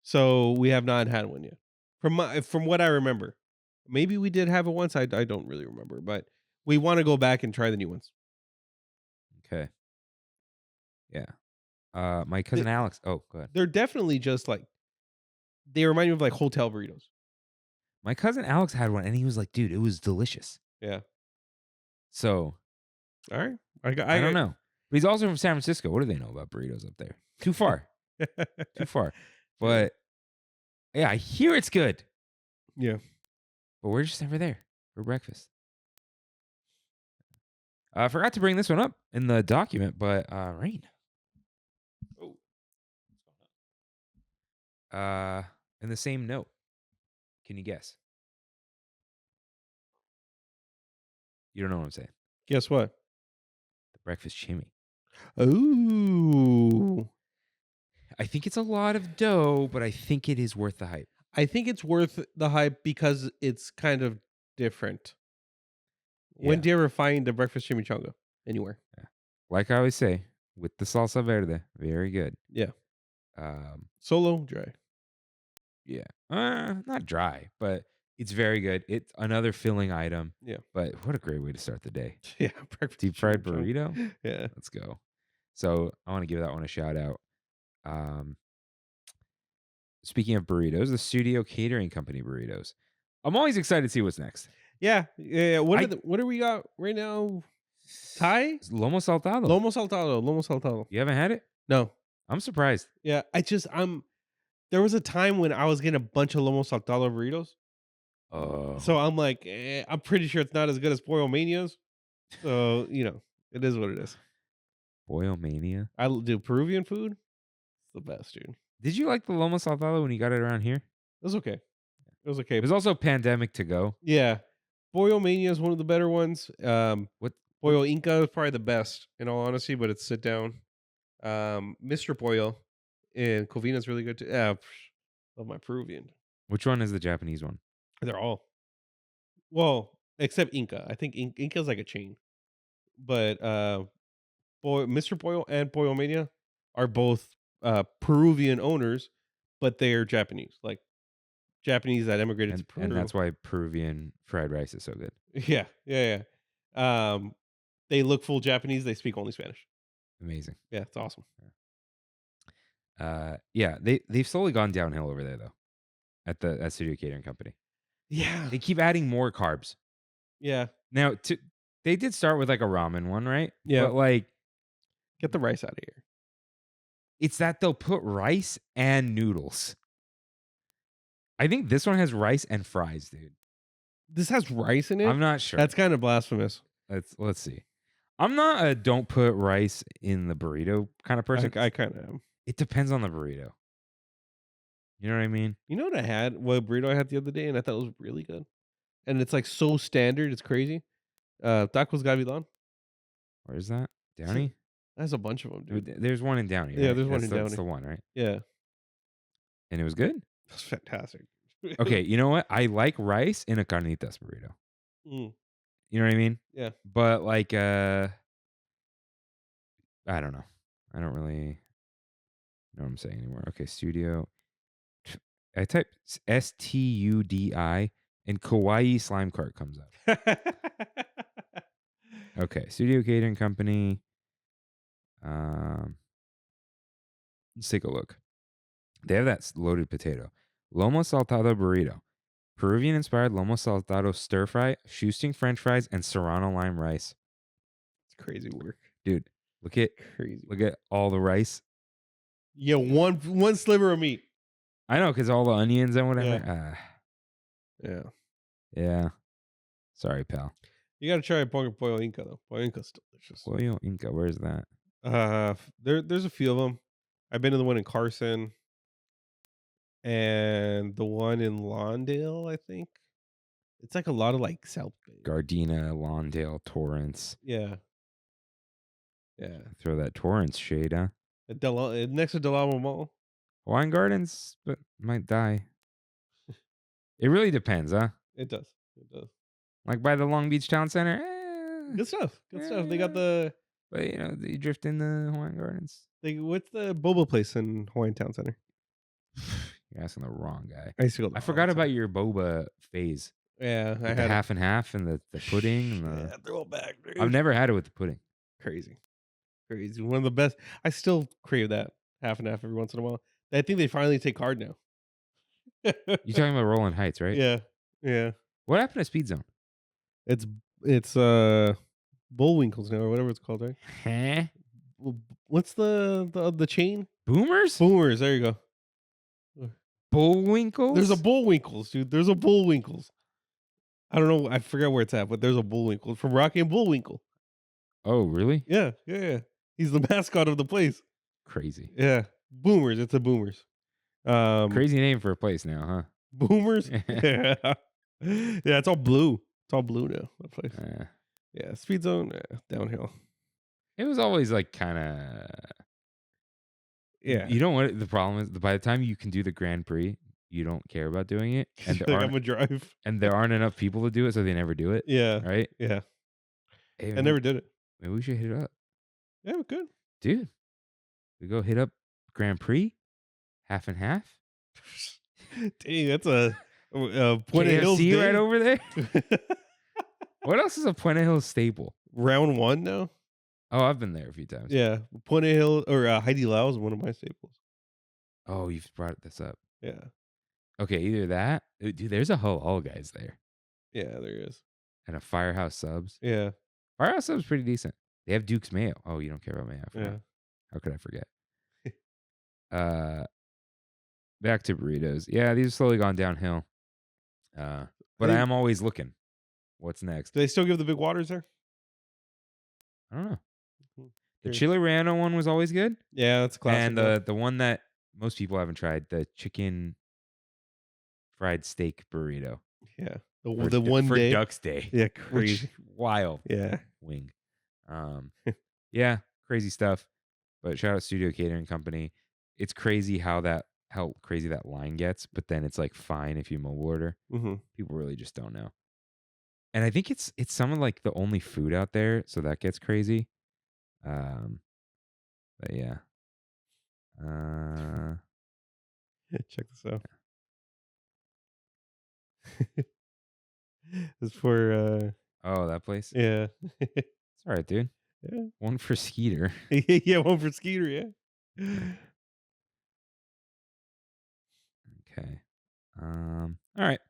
So we have not had one yet. From what I remember, maybe we did have it once. I don't really remember, but we want to go back and try the new ones. Okay. Yeah. My cousin Alex. Oh, go ahead. They're definitely just like, they remind me of like hotel burritos. My cousin Alex had one, and he was like, "Dude, it was delicious." Yeah. So, all right. I don't know. But he's also from San Francisco. What do they know about burritos up there? Too far. Too far. But yeah, I hear it's good. Yeah. But we're just never there for breakfast. I forgot to bring this one up in the document, but Rain. Oh. In the same note. Can you guess? You don't know what I'm saying. Guess what? The breakfast chimney. Ooh. I think it's a lot of dough, but I think it is worth the hype. I think it's worth the hype because it's kind of different. Yeah. When do you ever find a breakfast chimichanga anywhere? Yeah. Like I always say, with the salsa verde, very good. Yeah. Solo, dry. Yeah. Not dry, but it's very good. It's another filling item. Yeah. But what a great way to start the day. Yeah. Deep fried burrito. Yeah. Let's go. So I want to give that one a shout out. speaking of burritos, the Studio Catering Company burritos. I'm always excited to see what's next. Yeah. What do we got right now? Thai? Lomo saltado. Lomo saltado. You haven't had it? No. I'm surprised. Yeah. There was a time when I was getting a bunch of lomo saltado burritos. Oh. So I'm like, I'm pretty sure it's not as good as Pollo Mania's. So, it is what it is. Pollo Mania. I do Peruvian food. It's the best, dude. Did you like the Lomo saltado when you got it around here? It was okay. It was also pandemic to go. Yeah. Pollo Mania is one of the better ones. Pollo Inca is probably the best, in all honesty, but it's sit down. Mr. Pollo and Covina is really good too. Love my Peruvian. Which one is the Japanese one? They're all. Well, except Inca. I think Inca's like a chain. But Mr. Pollo and Pollo Mania are both Peruvian owners, but they're Japanese. Like Japanese that immigrated to Peru. And that's why Peruvian fried rice is so good. Yeah. They look full Japanese. They speak only Spanish. Amazing. Yeah, it's awesome. Yeah, they've slowly gone downhill over there though, at Studio Catering Company. Yeah, They keep adding more carbs. yeah. Now, they did start with like a ramen one, right? Yeah. But like, Get the rice out of here. it's that they'll put rice and noodles. I think this one has rice and fries, dude. This has rice in it? I'm not sure. That's kind of blasphemous. Let's see. I'm not a don't put rice in the burrito kind of person. I kind of am. It depends on the burrito. You know what I mean? You know what I had? What burrito I had the other day, and I thought it was really good. And it's like so standard, it's crazy. Tacos Gavilan. Where's that? Downey? There's a bunch of them, dude. There's one in Downey. Yeah, right? there's one in That's Downey. the one, right? Yeah. And it was good? That's fantastic. Okay, you know what? I like rice in a carnitas burrito. Mm. You know what I mean? Yeah. But like, I don't know. I don't really know what I'm saying anymore. Okay, studio. I type STUDI and Kawaii Slime Cart comes up. Okay, Studio Catering Company. Let's take a look. They have that loaded potato. Lomo saltado burrito. Peruvian inspired lomo saltado stir fry, shoestring french fries, and serrano lime rice. It's crazy work. Dude, look at all the rice. Yeah, one sliver of meat. I know, because all the onions and whatever. Yeah. Sorry, pal. You got to try Pollo Inca, though. Pollo Inca's delicious. Pollo Inca, where's that? There's a few of them. I've been to the one in Carson and the one in Lawndale, I think. It's like a lot of like South Bay. Gardena, Lawndale, Torrance. Yeah. Throw that Torrance shade, huh? Next to Del Amo Mall. Wine Gardens, but might die. It really depends, huh? It does. Like by the Long Beach Town Center. Good stuff. They got the... But, you drift in the Hawaiian Gardens. What's the boba place in Hawaiian Town Center? You're asking the wrong guy. I forgot about your boba phase. Yeah, I had the half and half and the pudding. And yeah, throw it back, dude. I've never had it with the pudding. Crazy. One of the best. I still crave that half and half every once in a while. I think they finally take card now. You're talking about Rolling Heights, right? Yeah. What happened to Speed Zone? It's Bullwinkles now, or whatever it's called, right? Huh? What's the chain? Boomers? Boomers. There you go. Bullwinkles? There's a Bullwinkles, dude. There's a Bullwinkles. I don't know. I forgot where it's at, but there's a Bullwinkle from Rocky and Bullwinkle. Oh, really? Yeah. He's the mascot of the place. Crazy. Yeah. Boomers. It's a Boomers. Crazy name for a place now, huh? Boomers? Yeah. Yeah, it's all blue. It's all blue now, that place. Yeah, Speed Zone, downhill. It was always like kind of... Yeah. You know what the problem is? By the time you can do the Grand Prix, you don't care about doing it. And I'm going to drive. And there aren't enough people to do it, so they never do it. Yeah. Right? Yeah. Hey, I never did it. Maybe we should hit it up. Yeah, we could. Dude, we go hit up Grand Prix, half and half. Dang, that's a Puente Hills KFC day. right over there. What else is a Puente Hills staple? Round one now? Oh, I've been there a few times. Yeah. Puente Hills or Heidi Lau is one of my staples. Oh, you've brought this up. Yeah. Okay, either that. Dude, there's a halal guys there. Yeah, there is. And a Firehouse Subs. Yeah. Firehouse Subs pretty decent. They have Duke's Mayo. Oh, you don't care about mayo. I forgot. Yeah. How could I forget? Back to burritos. Yeah, these have slowly gone downhill. But I am always looking. What's next? Do they still give the big waters there? I don't know. Mhm. The Curious. chili relleno one was always good. Yeah, that's classic. And the one that most people haven't tried, the chicken fried steak burrito. Yeah. For The one for day. Ducks Day. Yeah, crazy. Wild. Yeah. Wing. Yeah, crazy stuff. But shout out Studio Catering Company. It's crazy how crazy that line gets, but then it's like fine if you mobile order. Mm-hmm. People really just don't know. And I think it's some of like the only food out there, so that gets crazy. But yeah. Check this out. It's for Oh, that place? yeah. It's all right, dude. Yeah. One for Skeeter. Yeah, one for Skeeter, yeah. Okay. All right.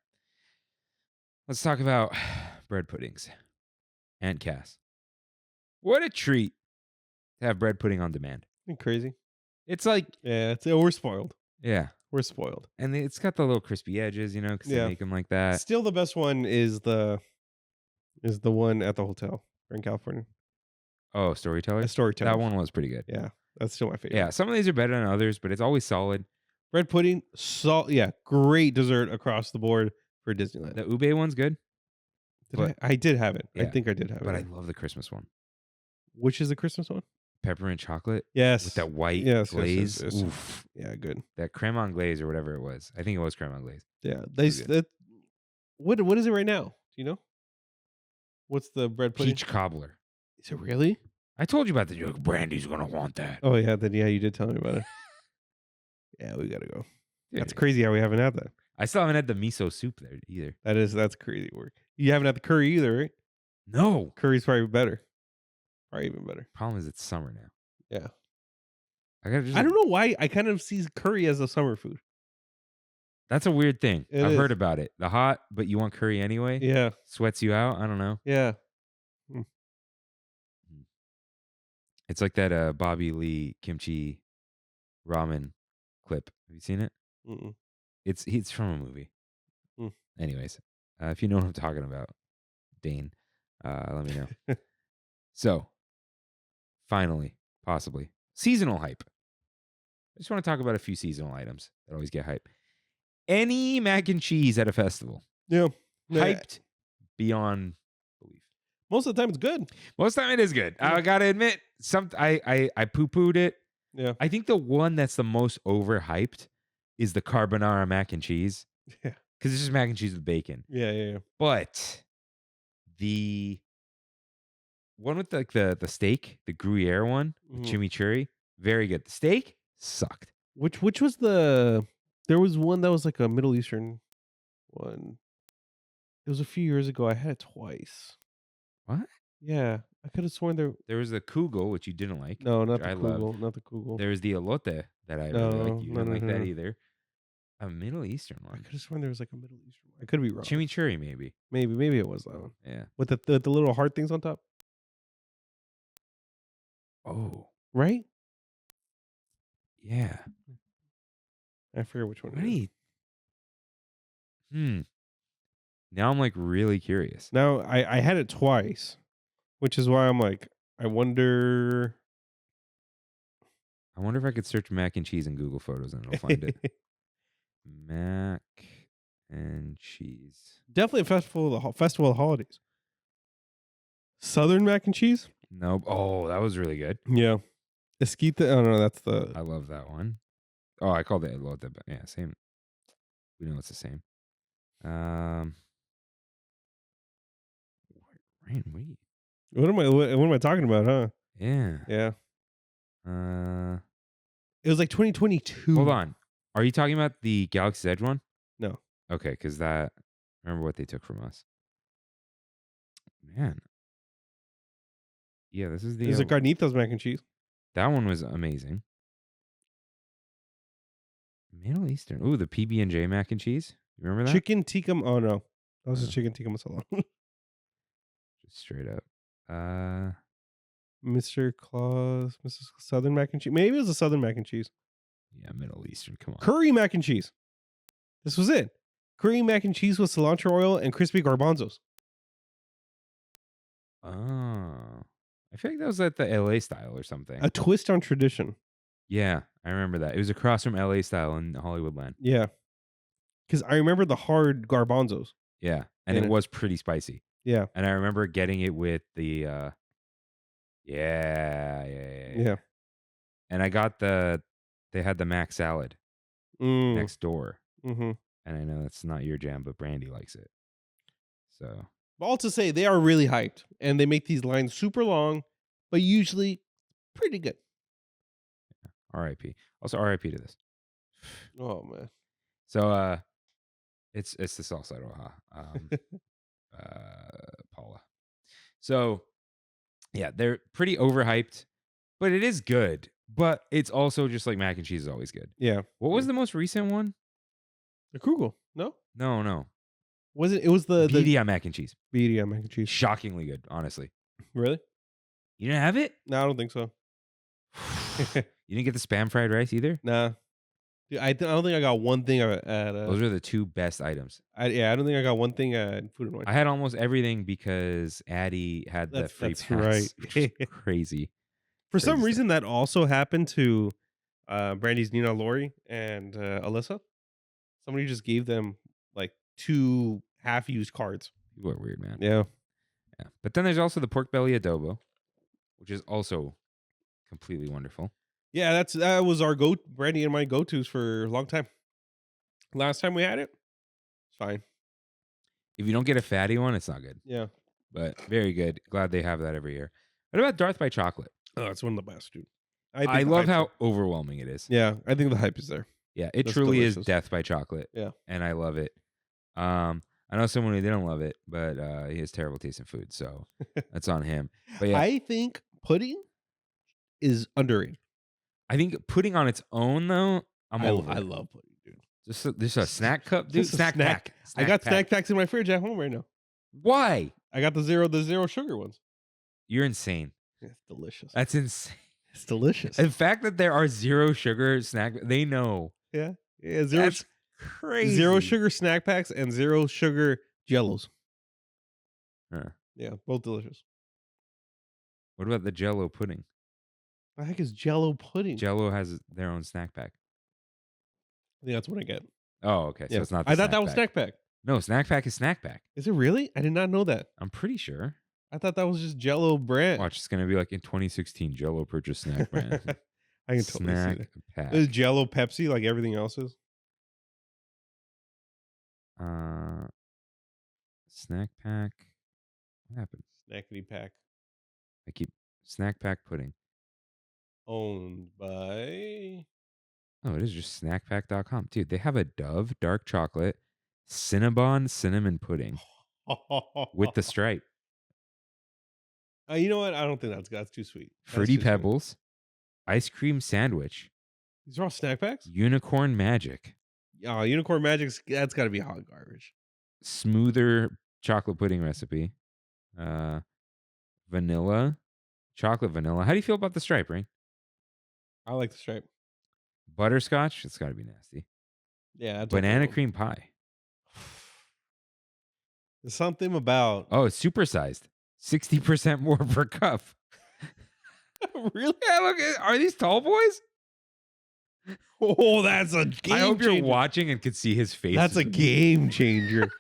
Let's talk about bread puddings. Aunt Cass. What a treat to have bread pudding on demand. Isn't crazy? It's like, Yeah, we're spoiled. yeah. We're spoiled. And it's got the little crispy edges, because they make them like that. Still the best one is the one at the hotel in California. Oh, Storyteller? A Storyteller. That one was pretty good. Yeah, that's still my favorite. Yeah, some of these are better than others, but it's always solid. Bread pudding, salt. Yeah, great dessert across the board for Disneyland. The ube one's good. I did have it. Yeah, I think I did have it. But I love the Christmas one. Which is the Christmas one? Peppermint chocolate. Yes. With that white glaze. Yes. Oof. Yeah, good. That creme anglaise or whatever it was. I think it was creme anglaise. Yeah. What is it right now? Do you know? What's the bread pudding? Peach cobbler. Is it really? I told you about the joke. Brandy's going to want that. Oh, yeah. You did tell me about it. Yeah, we got to go. Dude, That's crazy how we haven't had that. I still haven't had the miso soup there either. That's crazy work. You haven't had the curry either, right? No. Curry's probably better. Probably even better. Problem is it's summer now. Yeah. I don't know why I kind of see curry as a summer food. That's a weird thing. It I've is. heard about it. The hot, but you want curry anyway. Yeah. Sweats you out. I don't know. Yeah. It's like that Bobby Lee kimchi ramen clip. Have you seen it? Mm-mm. It's from a movie. Mm. Anyways, if you know what I'm talking about, Dane, let me know. So, finally, possibly, seasonal hype. I just want to talk about a few seasonal items that always get hype. Any mac and cheese at a festival. Yeah. Hyped beyond belief. Most of the time it's good. Most of the time it is good. Yeah. I gotta admit, I poo-pooed it. Yeah. I think the one that's the most overhyped is the carbonara mac and cheese. Yeah. Because it's just mac and cheese with bacon. Yeah. But the one with like the steak, the Gruyere one with chimichurri, very good. The steak sucked. Which was there was one that was like a Middle Eastern one. It was a few years ago. I had it twice. What? Yeah. I could have sworn there was the kugel, which you didn't like. No, not the kugel. Not the kugel. There's the elote that I really liked. You didn't like that either. A Middle Eastern one. I could have sworn there was like a Middle Eastern one. I could be wrong. Chimichurri, maybe. Maybe it was that one. Yeah. With the little heart things on top. Oh. Right? Yeah. I forget which one. Right. Now I'm like really curious. Now I had it twice, which is why I'm like, I wonder if I could search mac and cheese in Google Photos and it'll find it. Mac and cheese. Definitely a festival of holidays. Southern mac and cheese? Nope. Oh, that was really good. Yeah. Esquite. Oh no, that's the. I love that one. Oh, I called it elote, but yeah, same. We know it's the same. Rain, wait. What am I talking about? Huh? Yeah. Yeah. It was like 2022. Hold on. Are you talking about the Galaxy's Edge one? No. Okay, because that. Remember what they took from us. Man. Yeah, this is the. There's a Carnitas mac and cheese. That one was amazing. Middle Eastern. Ooh, the PB&J mac and cheese. You remember that? Chicken tikka. Oh no, that was a chicken tikka masala. Just straight up. Mr. Claus, Mrs. Southern mac and cheese. Maybe it was a Southern mac and cheese. Yeah, Middle Eastern. Come on. Curry mac and cheese. This was it. Curry mac and cheese with cilantro oil and crispy garbanzos. Oh, I feel like that was at the LA style or something. A twist on tradition. Yeah, I remember that. It was across from LA style in Hollywoodland. Yeah. Because I remember the hard garbanzos. Yeah, and it was pretty spicy. Yeah. And I remember getting it with the yeah. And I got they had the mac salad next door. Mm-hmm. And I know that's not your jam, but Brandy likes it. So, but all to say, they are really hyped, and they make these lines super long, but usually pretty good. yeah. R.I.P. Also, R.I.P. to this. Oh man. So, it's the salsa roja, Paula. So, yeah, they're pretty overhyped, but it is good. But it's also just like mac and cheese is always good. Yeah. What was the most recent one? The Kugel. No. No. Was it? It was the BDI mac and cheese. BDI mac and cheese. Shockingly good, honestly. Really? You didn't have it? No, I don't think so. You didn't get the spam fried rice either? Nah. Dude, I don't think I got one thing at. Those are the two best items. I don't think I got one thing at Food and Wine. I had almost everything because Addy had the free that's pass. right. Which is crazy. For some Crazy reason, that also happened to Brandy's Nina, Lori, and Alyssa. Somebody just gave them like 2 half-used cards. People are weird, man. Yeah. But then there's also the pork belly adobo, which is also completely wonderful. Yeah, that was our Brandy and my go-tos for a long time. Last time we had it, it's fine. If you don't get a fatty one, it's not good. Yeah. But very good. Glad they have that every year. What about Darth by Chocolate? Oh, it's one of the best, dude. I love how overwhelming it is. Yeah, I think the hype is there. Yeah, it That's truly delicious. is death by chocolate. Yeah. And I love it. I know someone who didn't love it, but he has terrible taste in food, so that's on him. But yeah, I think pudding is underrated. I think pudding on its own, though, I love pudding, dude. Just a snack cup, dude. Just a Snack pack. I got snack packs in my fridge at home right now. Why? I got the zero sugar ones. You're insane. It's delicious. That's insane. It's delicious. The fact that there are zero sugar snack, they know. Yeah, That's crazy. Zero sugar snack packs and zero sugar Jellos. Huh. Yeah, both delicious. What about the Jello pudding? What the heck is Jello pudding? Jello has their own snack pack. I think that's what I get. Oh, okay. So Yeah. it's not. I thought that was snack pack. No, snack pack is snack pack. Is it really? I did not know that. I'm pretty sure. I thought that was just Jello brand. Watch, it's gonna be like in 2016, Jello purchased snack brand. I can totally snack see that. pack. Is Jello Pepsi like everything else is? Snack pack. What happened? Snackety pack. I keep snack pack pudding. Owned by. Oh, it is just snackpack.com. Dude, they have a Dove dark chocolate Cinnabon cinnamon pudding with the stripe. You know what? I don't think that's too sweet. Fruity Pebbles, ice cream sandwich, These are all snack packs? unicorn magic, Unicorn Magic's, that's got to be hot garbage. smoother chocolate pudding recipe, vanilla, chocolate vanilla. How do you feel about the stripe, Ring? I like the stripe. Butterscotch, it's got to be nasty. Yeah. That's Banana okay. cream pie. There's something about. Oh, it's supersized. 60% more per cup. Really? Yeah, look, are these tall boys? Oh, that's a game I hope changer. you're watching and could see his face. That's a game changer.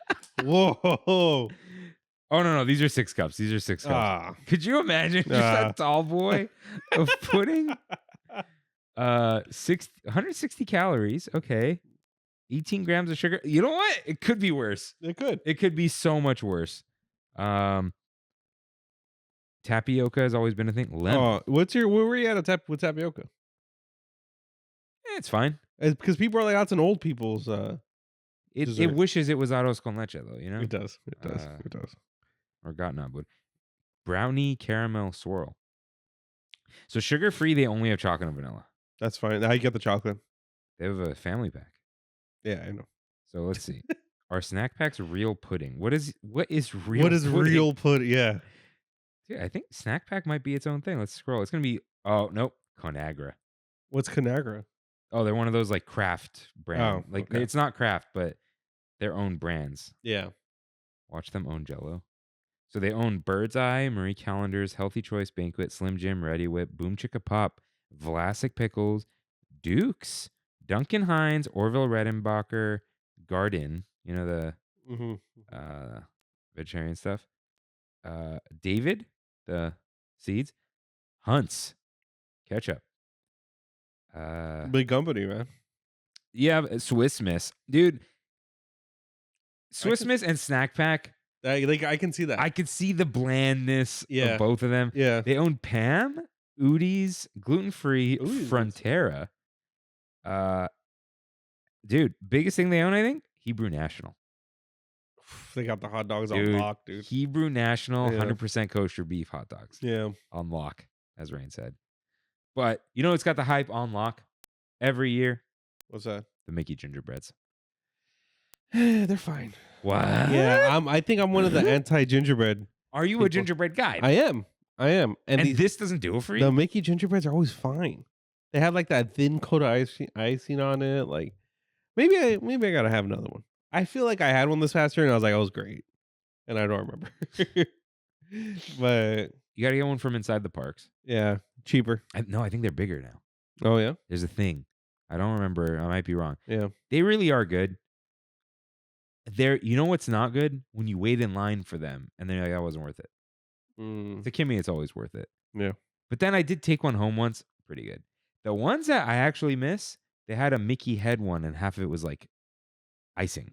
Whoa. Oh, no. These are 6 cups. These are 6 cups. Could you imagine just a tall boy of pudding? 160 calories. Okay. 18 grams of sugar. You know what? It could be worse. It could. It could be so much worse. Tapioca has always been a thing. Lemon. Where were you at with tapioca? It's fine. Because people are like, that's an old people's. It wishes it was arroz con leche, though, you know? It does. It does. Or gatnabud. Brownie caramel swirl. So sugar-free, they only have chocolate and vanilla. That's fine. Now you get the chocolate. They have a family pack. Yeah, I know. So let's see. Are snack packs real pudding? What is real What is pudding? real pudding? Yeah. Dude, I think snack pack might be its own thing. Let's scroll. It's gonna be nope, Conagra. What's Conagra? Oh, they're one of those like craft brand. Oh, Like okay. it's not craft, but their own brands. Yeah. Watch them own Jello. So they own Bird's Eye, Marie Callender's, Healthy Choice Banquet, Slim Jim, Ready Whip, Boom Chicka Pop, Vlasic Pickles, Dukes, Duncan Hines, Orville Redenbacher, Garden, you know, the Mm-hmm. vegetarian stuff. David, the seeds, Hunt's, ketchup. Big company, man. Yeah, Swiss Miss. Dude, Swiss Miss and Snack Pack, I can see that. I could see the blandness of both of them. Yeah. They own Pam, Udi's, Gluten Free, Udi's Frontera. Dude, biggest thing they own, I think, Hebrew National. They got the hot dogs Dude, on lock, dude. Hebrew National, Yeah. 100% kosher beef hot dogs. Yeah. On lock, as Rain said. But you know it's got the hype on lock every year? What's that? The Mickey gingerbreads. They're fine. What? Yeah, I think I'm one of the anti-gingerbread. Are you people. a gingerbread guy? I am. And this doesn't do it for you? The Mickey gingerbreads are always fine. They have like that thin coat of icing on it. Like maybe I gotta have another one. I feel like I had one this past year and I was like, oh, it was great. And I don't remember. But You got to get one from inside the parks. yeah, cheaper. No, I think they're bigger now. Oh yeah? There's a thing. I don't remember. I might be wrong. Yeah. They really are good. You know what's not good? When you wait in line for them and they're like, that wasn't worth it. To Kimmy, it's always worth it. Yeah. But then I did take one home once. Pretty good. The ones that I actually miss, they had a Mickey head one and half of it was like icing.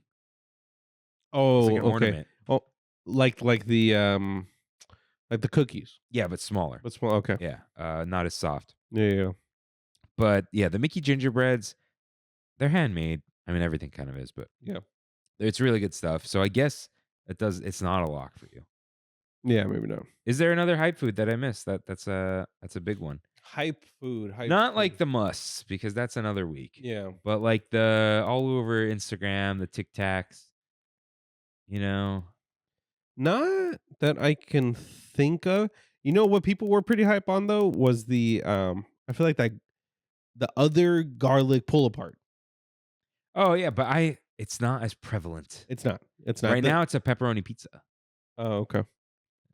Oh, It's like an okay. ornament. Oh, like the cookies. Yeah, but smaller. But small. Okay. Yeah. Not as soft. Yeah. But yeah, the Mickey gingerbreads, they're handmade. I mean, everything kind of is, but Yeah. it's really good stuff. So I guess it's not a lock for you. Yeah, maybe not. Is there another hype food that I missed? That's a big one. Hype food. Not like the musts, because that's another week. Yeah. But like the all over Instagram, the Tic Tacs, you know. Not that I can think of. You know what people were pretty hype on though was the I feel like that the other garlic pull apart. Oh yeah, but it's not as prevalent. It's not. It's not. Right now it's a pepperoni pizza. Oh, okay.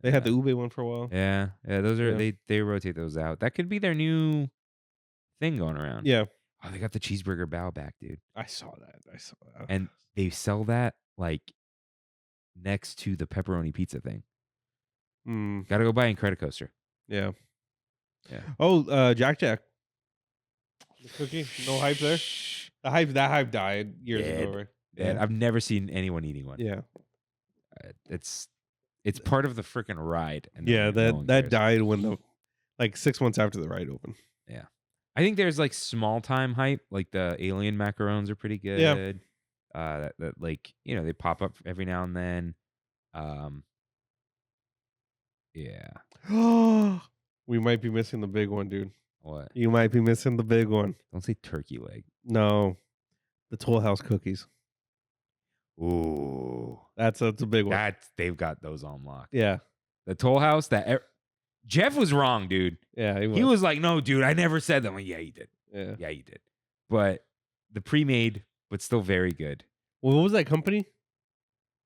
They had the ube one for a while. Yeah. Those are Yeah. they rotate those out. That could be their new thing going around. Yeah. Oh, they got the cheeseburger bow back, dude. I saw that. And they sell that like next to the pepperoni pizza thing. Got to go buy in Credit Coaster. Yeah. Yeah. Oh, Jack. The cookie? No hype there? That hype died years ago, right? Yeah. I've never seen anyone eating one. Yeah. It's part of the freaking ride. And Yeah, no one that cares. died when 6 months after the ride opened. Yeah. I think there's like small time hype, like the alien macarons are pretty good. Yeah. That like, they pop up every now and then. Yeah. We might be missing the big one, dude. What? You might be missing the big one. Don't say turkey leg. No. The Toll House cookies. Ooh. That's a big one. They've got those on lock. Yeah. The Toll House Jeff was wrong, dude. Yeah, He was like, no, dude, I never said that. I'm like, yeah, you did. Yeah. Yeah, you did. But the pre-made, but still very good. Well, what was that company?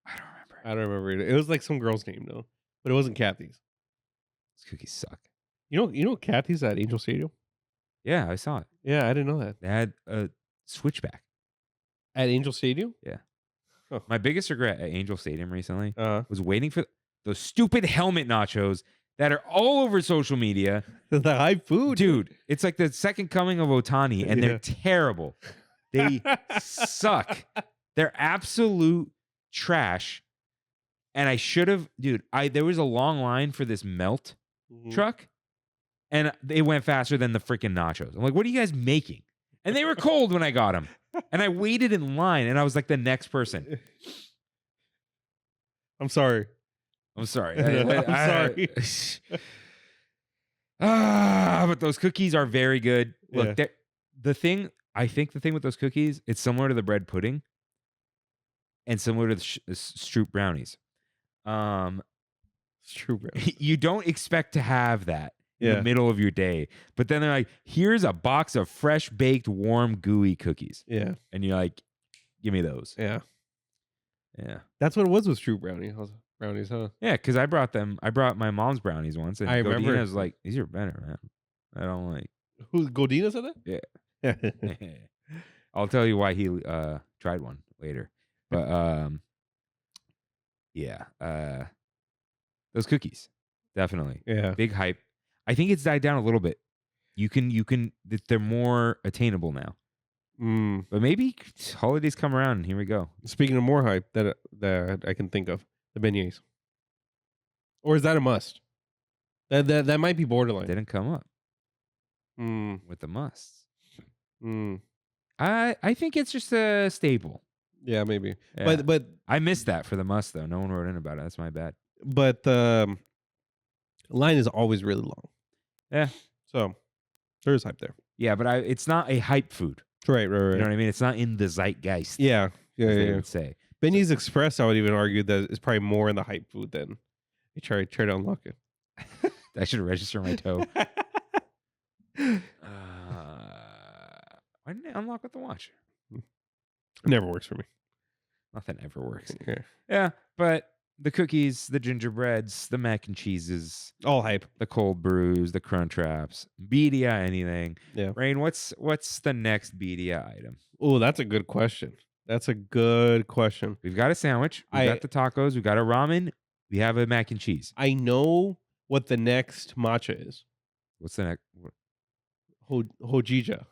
I don't remember. I don't remember it. It was like some girl's name though. But it wasn't Kathy's. These cookies suck. You know Kathy's at Angel Stadium? Yeah, I saw it. Yeah, I didn't know that. They had a switchback. At Angel Stadium? Yeah. Oh. My biggest regret at Angel Stadium recently Uh-huh. was waiting for those stupid helmet nachos that are all over social media. The hype food. Dude, it's like the second coming of Otani, and they're Yeah. terrible. They suck. They're absolute trash. And I should have, dude, there was a long line for this melt truck, and they went faster than the freaking nachos. I'm like, what are you guys making? And they were cold when I got them. And I waited in line, and I was like the next person. I'm sorry. I'm sorry. I'm sorry. But those cookies are very good. Look, Yeah. the thing, I think the thing with those cookies, it's similar to the bread pudding and similar to the Stroop brownies. It's true, bro. You don't expect to have that in Yeah. the middle of your day, but then they're like, "Here's a box of fresh baked, warm, gooey cookies," Yeah. and you're like, "Give me those." Yeah. Yeah, That's what it was with true brownies, huh? yeah. Because I brought my mom's brownies once, and I remember. Godina was like, "These are better, man. I don't like." Who Godina said that? Yeah. I'll tell you why he tried one later, but yeah. Those cookies, definitely. Yeah. Big hype. I think it's died down a little bit. You can. They're more attainable now. But maybe holidays come around, and here we go. Speaking of more hype that I can think of, the beignets. Or is that a must? That might be borderline. Didn't come up with the musts. I think it's just a staple. Yeah, maybe. Yeah. But I missed that for the must though. No one wrote in about it. That's my bad. But the line is always really long. Yeah. So there's hype there. Yeah, but it's not a hype food. Right. You know what I mean? It's not in the zeitgeist. Yeah. They would say. Beignets Express, I would even argue that it's probably more in the hype food than you try to unlock it. I should register my toe. Why didn't I unlock with the watch? Never works for me. Nothing ever works. Yeah. Yeah, but the cookies, the gingerbreads, the mac and cheeses, All hype. the cold brews, the crunch wraps, Bedia, anything. Yeah. Rain, what's the next Bedia item? Oh, that's a good question. We've got a sandwich. We've got the tacos. We've got a ramen. We have a mac and cheese. I know what the next matcha is. What's the next? Hojija.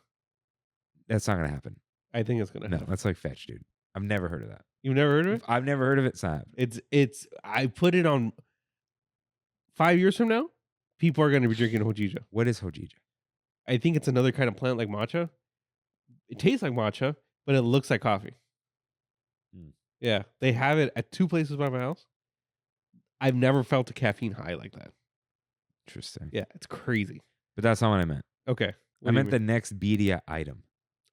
That's not going to happen. I think it's going to No, happen. that's like fetch, dude. I've never heard of that. You've never heard of it? I've never heard of it. It's not happening. It's I put it on 5 years from now, people are going to be drinking Hojija. What is Hojija? I think it's another kind of plant like matcha. It tastes like matcha, but it looks like coffee. Yeah, they have it at 2 places by my house. I've never felt a caffeine high like that. Interesting. Yeah, it's crazy. But that's not what I meant. Okay. I meant the next Bedia item.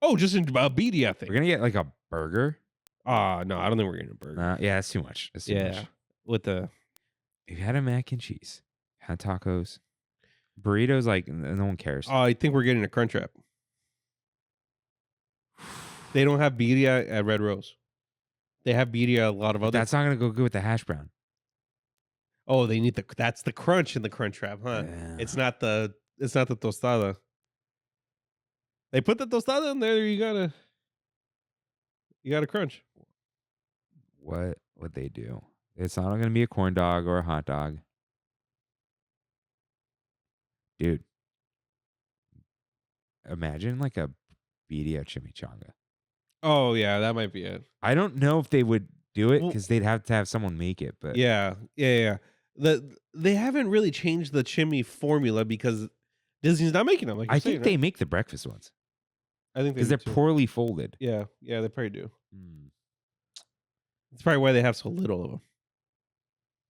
Oh, just in Bedia thing. We're going to get like a burger. No, I don't think we're getting a burger. Yeah, that's too much. That's too much. With the... You had a mac and cheese. Had tacos. Burritos, like, no one cares. I think we're getting a Crunch Wrap. They don't have Bedia at Red Rose. They have Bedia a lot of other... That's not going to go good with the hash brown. Oh, they need that's the crunch in the Crunch Wrap, huh? Yeah. It's not the tostada. They put the tostada in there, you gotta crunch. What would they do? It's not going to be a corn dog or a hot dog. Dude. Imagine like a Bedia chimichanga. Oh, yeah, that might be it. I don't know if they would do it because they'd have to have someone make it. But Yeah. They haven't really changed the chimney formula because Disney's not making them. Like I think they make the breakfast ones. I think because they're poorly folded. Yeah, they probably do. That's probably why they have so little of them.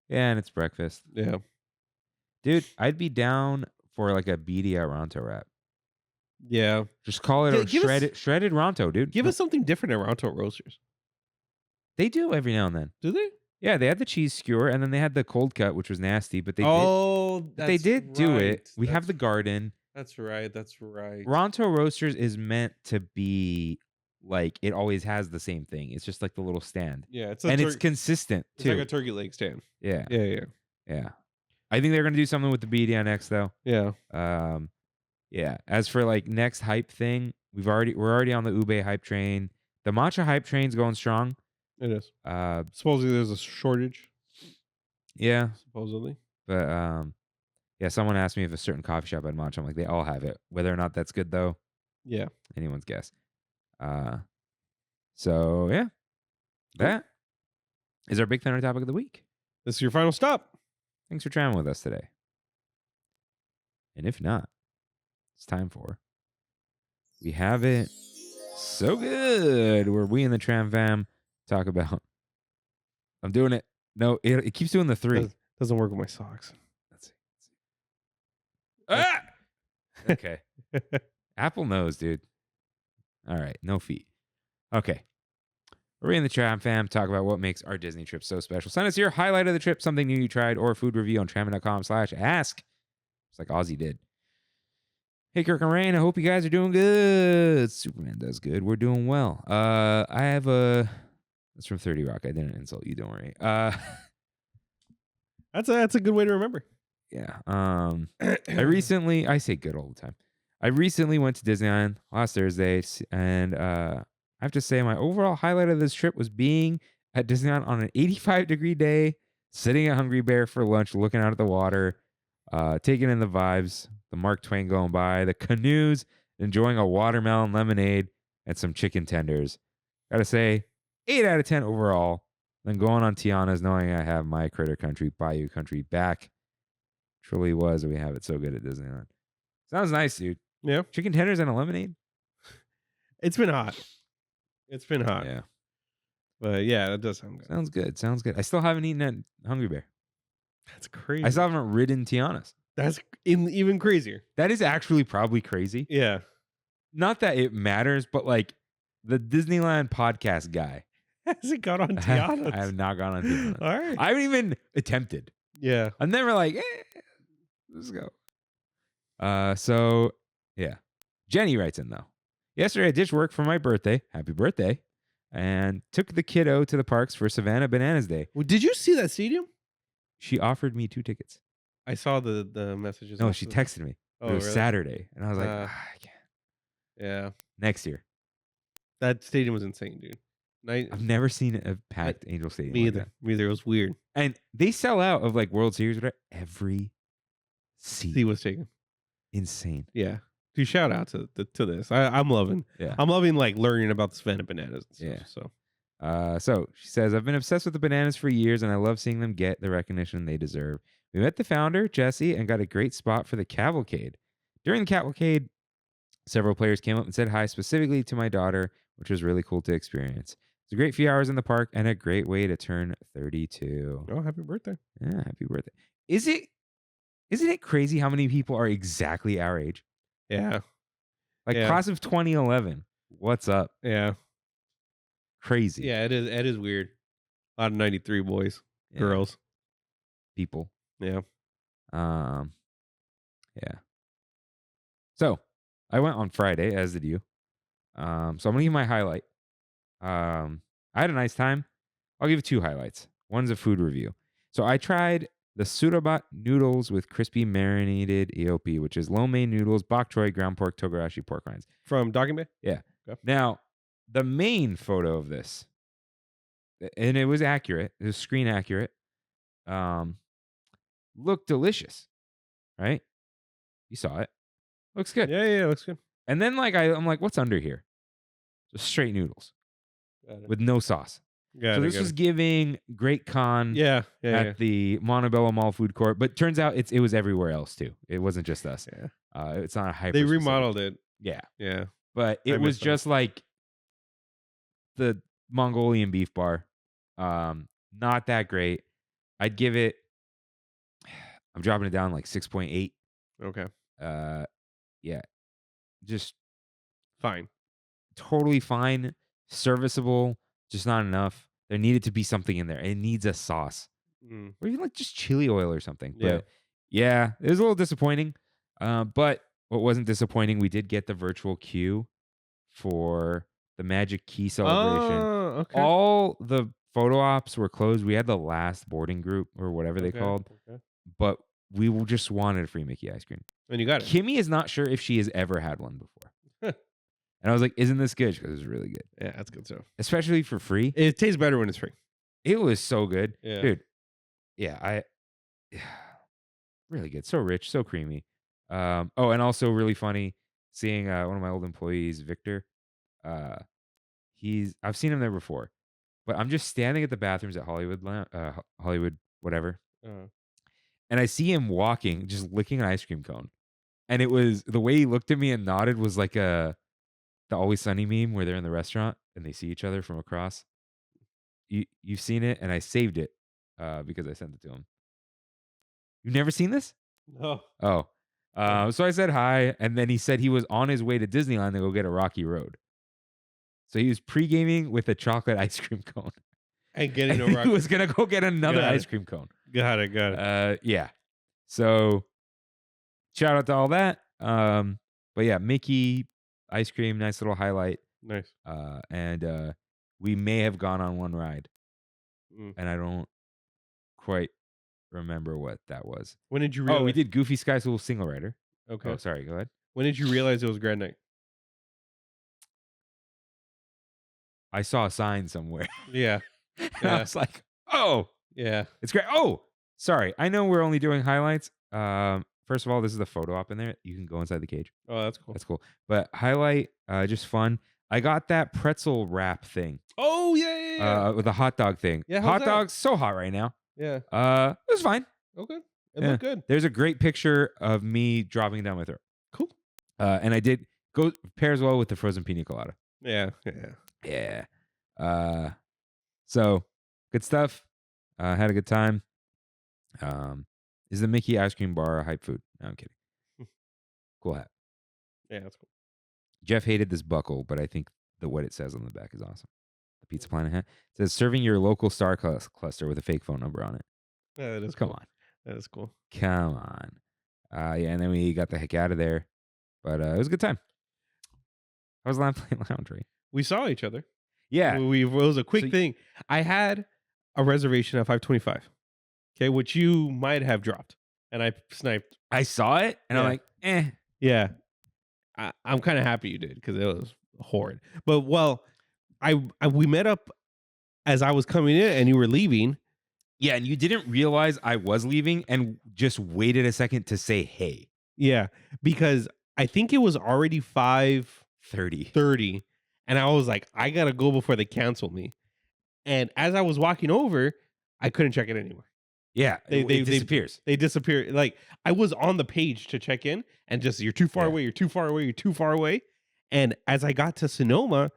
Yeah, and it's breakfast. Yeah, dude, I'd be down for like a Bedia Ronto wrap. Yeah, just call it a shredded Ronto, dude. Give us something different at Ronto Roasters. They do every now and then. Do they? Yeah, they had the cheese skewer, and then they had the cold cut, which was nasty, but they did do it. We have the garden. That's right. Ronto Roasters is meant to be like it always has the same thing. It's just like the little stand. Yeah, it's consistent too. It's like a turkey leg stand. Yeah. Yeah. I think they're gonna do something with the Bedia next, though. Yeah. Yeah. As for like next hype thing, we're already on the ube hype train. The matcha hype train's going strong. It is. Supposedly there's a shortage. Yeah. Supposedly. But yeah, someone asked me if a certain coffee shop had matcha. I'm like, they all have it. Whether or not that's good though. Yeah. Anyone's guess. So yeah. That is our Big Thunder topic of the week. This is your final stop. Thanks for traveling with us today. And if not, it's time for We Have It So Good, where we in the Tram Fam talk about. I'm doing it. No, it keeps doing the 3. Doesn't work with my socks. Let's see. Ah! Okay. Apple knows, dude. All right, no feet. Okay. We're in the Tram fam. Talk about what makes our Disney trip so special. Send us your highlight of the trip, something new you tried, or a food review on trammin.com/ask. It's like Ozzy did. Hey, Kirk and Rain, I hope you guys are doing good. Superman does good. We're doing well. I have a... That's from 30 Rock. I didn't insult you. Don't worry. That's a good way to remember. Yeah. I say good all the time. I recently went to Disneyland last Thursday, and I have to say my overall highlight of this trip was being at Disneyland on an 85-degree day, sitting at Hungry Bear for lunch, looking out at the water, taking in the vibes, the Mark Twain going by, the canoes, enjoying a watermelon lemonade, and some chicken tenders. Gotta say, 8 out of 10 overall. Then going on Tiana's, knowing I have my Critter Country, Bayou Country back. Truly was. We have it so good at Disneyland. Sounds nice, dude. Yeah. Chicken tenders and a lemonade. It's been hot. Yeah. But yeah, that does sound good. Sounds good. I still haven't eaten at Hungry Bear. That's crazy. I still haven't ridden Tiana's. That's even crazier. That is actually probably crazy. Yeah. Not that it matters, but like the Disneyland podcast guy. Has it got on Tiana's? I have not gone on Tiana's. All right. I haven't even attempted. Yeah. I'm never like, let's go. So yeah. Jenny writes in though. Yesterday I ditched work for my birthday. Happy birthday. And took the kiddo to the parks for Savannah Bananas Day. Well, did you see that stadium? She offered me 2 tickets. I saw the messages. No, she texted me. Oh, it was really? Saturday. And I was like, I can't. Yeah. Next year. That stadium was insane, dude. I've never seen a packed Angel Stadium. Me either. Me either. It was weird. And they sell out of like World Series every seat. He was taken. Insane. Yeah. Dude, shout out to this. I'm loving. Yeah. I'm loving like learning about the Savannah Bananas and stuff. Yeah. So she says, I've been obsessed with the bananas for years, and I love seeing them get the recognition they deserve. We met the founder, Jesse, and got a great spot for the cavalcade. During the cavalcade, several players came up and said hi specifically to my daughter, which was really cool to experience. It's a great few hours in the park and a great way to turn 32. Oh, happy birthday. Yeah, happy birthday. Isn't it crazy how many people are exactly our age? Yeah. Like class of 2011. What's up? Yeah. Crazy. Yeah, it is. It is weird. A lot of 93 boys, girls, people. Yeah. Yeah. So I went on Friday, as did you. So I'm gonna give my highlight. I had a nice time. I'll give 2 highlights. One's a food review. So I tried the Surabat noodles with crispy marinated EOP, which is lo mein noodles, bok choy, ground pork, togarashi, pork rinds. From Docking Bay? Yeah. Okay. Now, the main photo of this, and it was accurate, it was screen accurate, looked delicious, right? You saw it. Looks good. Yeah, looks good. And then like I'm like, what's under here? Just straight noodles with no sauce. So this was giving Great Con at the Montebello Mall food court, but turns out it was everywhere else too. It wasn't just us. Yeah. It's not a hyper. They remodeled it. Yeah. Yeah. But it was just like the Mongolian beef bar. Not that great. I'd give it, I'm dropping it down like 6.8. Okay. Yeah. Just fine. Totally fine. Serviceable. Just not enough. There needed to be something in there. It needs a sauce. Or even like just chili oil or something. Yeah. But yeah, it was a little disappointing. But what wasn't disappointing, we did get the virtual queue for the Magic Key celebration. Oh, okay. All the photo ops were closed. We had the last boarding group or whatever they called. Okay. But we just wanted a free Mickey ice cream. And you got it. Kimmy is not sure if she has ever had one before. And I was like, isn't this good? Because it was really good. Yeah, that's good stuff. Especially for free. It tastes better when it's free. It was so good. Yeah. Dude. Yeah, really good. So rich, so creamy. And also really funny seeing one of my old employees, Victor. I've seen him there before. But I'm just standing at the bathrooms at Hollywood, whatever. And I see him walking, just licking an ice cream cone. And it was the way he looked at me and nodded was like the Always Sunny meme where they're in the restaurant and they see each other from across. You've seen it, and I saved it because I sent it to him. You've never seen this? No. Oh. So I said hi, and then he said he was on his way to Disneyland to go get a Rocky Road. So he was pre-gaming with a chocolate ice cream cone. And getting a And rock. he was going to go get another Got it. ice cream cone. Got it. Yeah. So shout out to all that. But yeah, Mickey ice cream, nice little highlight. Nice. And we may have gone on one ride. And I don't quite remember what that was. When did you realize? Oh, we did Goofy Sky School Single Rider. Okay. Oh, sorry. Go ahead. When did you realize it was Grand Night? I saw a sign somewhere. Yeah. And I was like, oh, Yeah. it's great. Oh, sorry. I know we're only doing highlights. First of all, this is the photo op in there. You can go inside the cage. Oh, that's cool. That's cool. But highlight, just fun. I got that pretzel wrap thing. Oh, yeah. With the hot dog thing. Yeah, how's hot that? dog's so hot right now. Yeah. It was fine. Okay. It Yeah. looked good. There's a great picture of me dropping down my throat. Cool. And I did go pairs well with the frozen pina colada. Yeah. Yeah. So good stuff. Had a good time. Is the Mickey ice cream bar a hype food? No, I'm kidding. Cool hat. Yeah, that's cool. Jeff hated this buckle, but I think what it says on the back is awesome. The Pizza Planet hat. It says serving your local star cluster with a fake phone number on it. Yeah, that is Come cool. on. That is cool. Come on. Yeah, and then we got the heck out of there. But it was a good time. How was Loungery? We saw each other. Yeah. It was a quick thing. I had a reservation at 525. Okay, which you might have dropped. And I sniped. I saw it and I'm Yeah. like, eh. Yeah. I'm kind of happy you did because it was horrid. But we met up as I was coming in and you were leaving. Yeah, and you didn't realize I was leaving and just waited a second to say hey. Yeah, because I think it was already 5:30. And I was like, I got to go before they cancel me. And as I was walking over, I couldn't check in anymore. Yeah, it disappears. They disappear. Like I was on the page to check in and just, you're too far away, you're too far away, you're too far away. And as I got to Sonoma,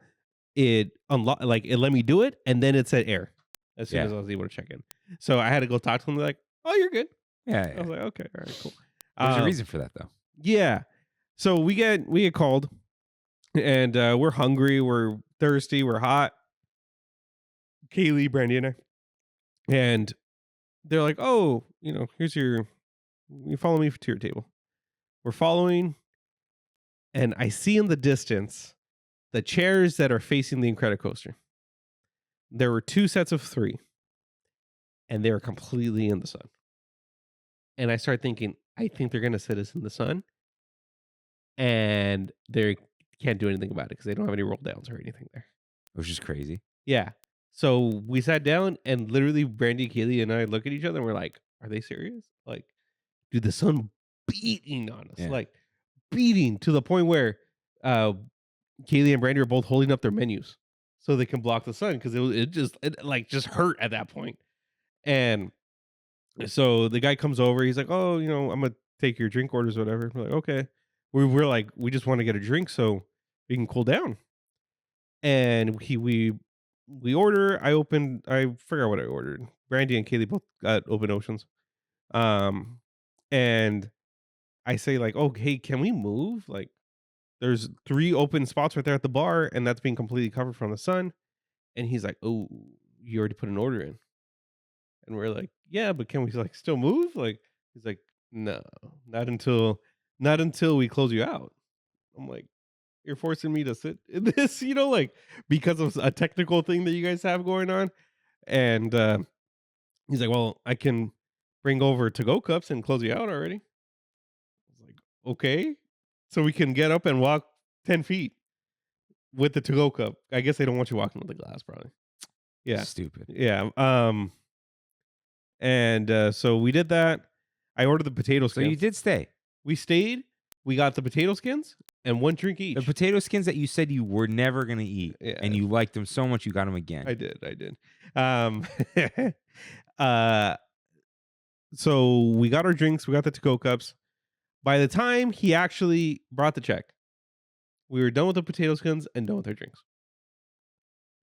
it unlocked, like it let me do it. And then it said error as soon as I was able to check in. So I had to go talk to them. Like, oh, you're good. Yeah. I was like, okay, all right, cool. There's a reason for that though. Yeah. So we get called and we're hungry, we're thirsty, we're hot. Kaylee, Brandy, and I. And they're like, oh, here's you follow me to your table. We're following, and I see in the distance the chairs that are facing the Incredicoaster. There were 2 sets of 3, and they were completely in the sun. And I start thinking, I think they're going to sit us in the sun, and they can't do anything about it because they don't have any roll downs or anything there. Which is crazy. Yeah. So we sat down and literally Brandy, Kaylee, and I look at each other and we're like, are they serious? Like, dude, the sun beating on us. Yeah. Like, beating to the point where Kaylee and Brandy are both holding up their menus so they can block the sun because it just hurt at that point. And so the guy comes over. He's like, oh, I'm going to take your drink orders or whatever. We're like, okay. We're like, we just want to get a drink so we can cool down. And we order. I forgot what I ordered. Brandy and Kaylee both got Open Oceans. And I say like, oh, hey, can we move? Like, there's 3 open spots right there at the bar, and that's being completely covered from the sun. And he's like, oh, you already put an order in. And we're like, yeah, but can we like still move? Like, he's like, no, not until we close you out. I'm like, you're forcing me to sit in this, like because of a technical thing that you guys have going on. And he's like, well, I can bring over to-go cups and close you out already. I was like, okay. So we can get up and walk 10 feet with the to-go cup. I guess they don't want you walking with the glass, probably. Yeah. Stupid. Yeah. And so we did that. I ordered the potato skins. So you did stay. We stayed. We got the potato skins and 1 drink each. The potato skins that you said you were never going to eat. Yeah. And you liked them so much you got them again. I did. So we got our drinks. We got the to-go cups. By the time he actually brought the check, we were done with the potato skins and done with our drinks.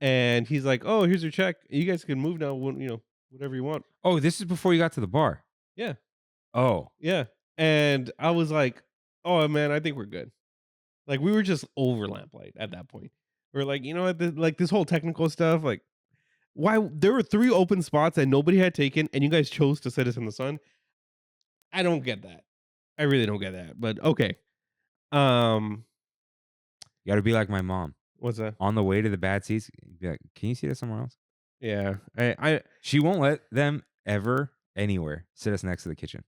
And he's like, oh, here's your check. You guys can move now, whatever you want. Oh, this is before you got to the bar. Yeah. Oh. Yeah. And I was like, oh, man, I think we're good. Like, we were just over lamplight at that point. We're like, you know what? Like this whole technical stuff, like why there were 3 open spots that nobody had taken, and you guys chose to sit us in the sun. I don't get that. I really don't get that. But okay. You got to be like my mom. What's that? On the way to the bad seats, be like, can you see us somewhere else? Yeah. She won't let them ever anywhere sit us next to the kitchen.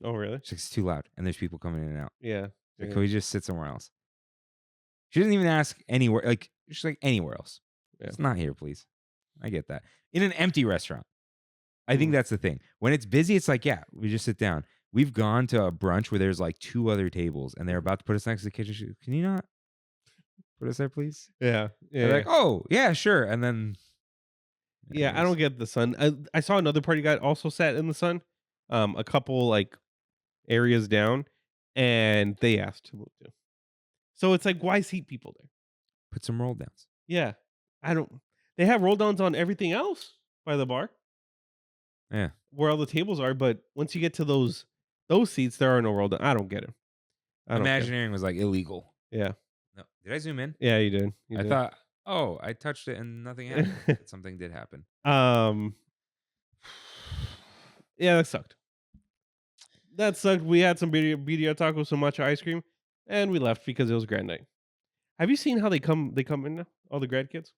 Oh, really? She's like, it's too loud, and there's people coming in and out. Yeah. Like, can we just sit somewhere else? She doesn't even ask anywhere. Like, she's like, anywhere else. Yeah. It's not here, please. I get that. In an empty restaurant. I think that's the thing. When it's busy, it's like, yeah, we just sit down. We've gone to a brunch where there's like 2 other tables, and they're about to put us next to the kitchen. She's, can you not put us there, please? Yeah. Yeah. They're like, oh, yeah, sure. And then. Yeah, I don't get the sun. I saw another party guy also sat in the sun, a couple like areas down, and they asked to move too. So it's like, why seat people there? Put some roll downs. Yeah, I don't. They have roll downs on everything else by the bar. Yeah, where all the tables are, but once you get to those seats, there are no roll downs. I don't get it. Imagineering was like illegal. Yeah. No, did I zoom in? Yeah, you did. I thought, oh, I touched it and nothing happened. But something did happen. Yeah, that sucked. That sucked. We had some birria tacos, some matcha ice cream, and we left because it was grad night. Have you seen how they come in now? All the grad kids?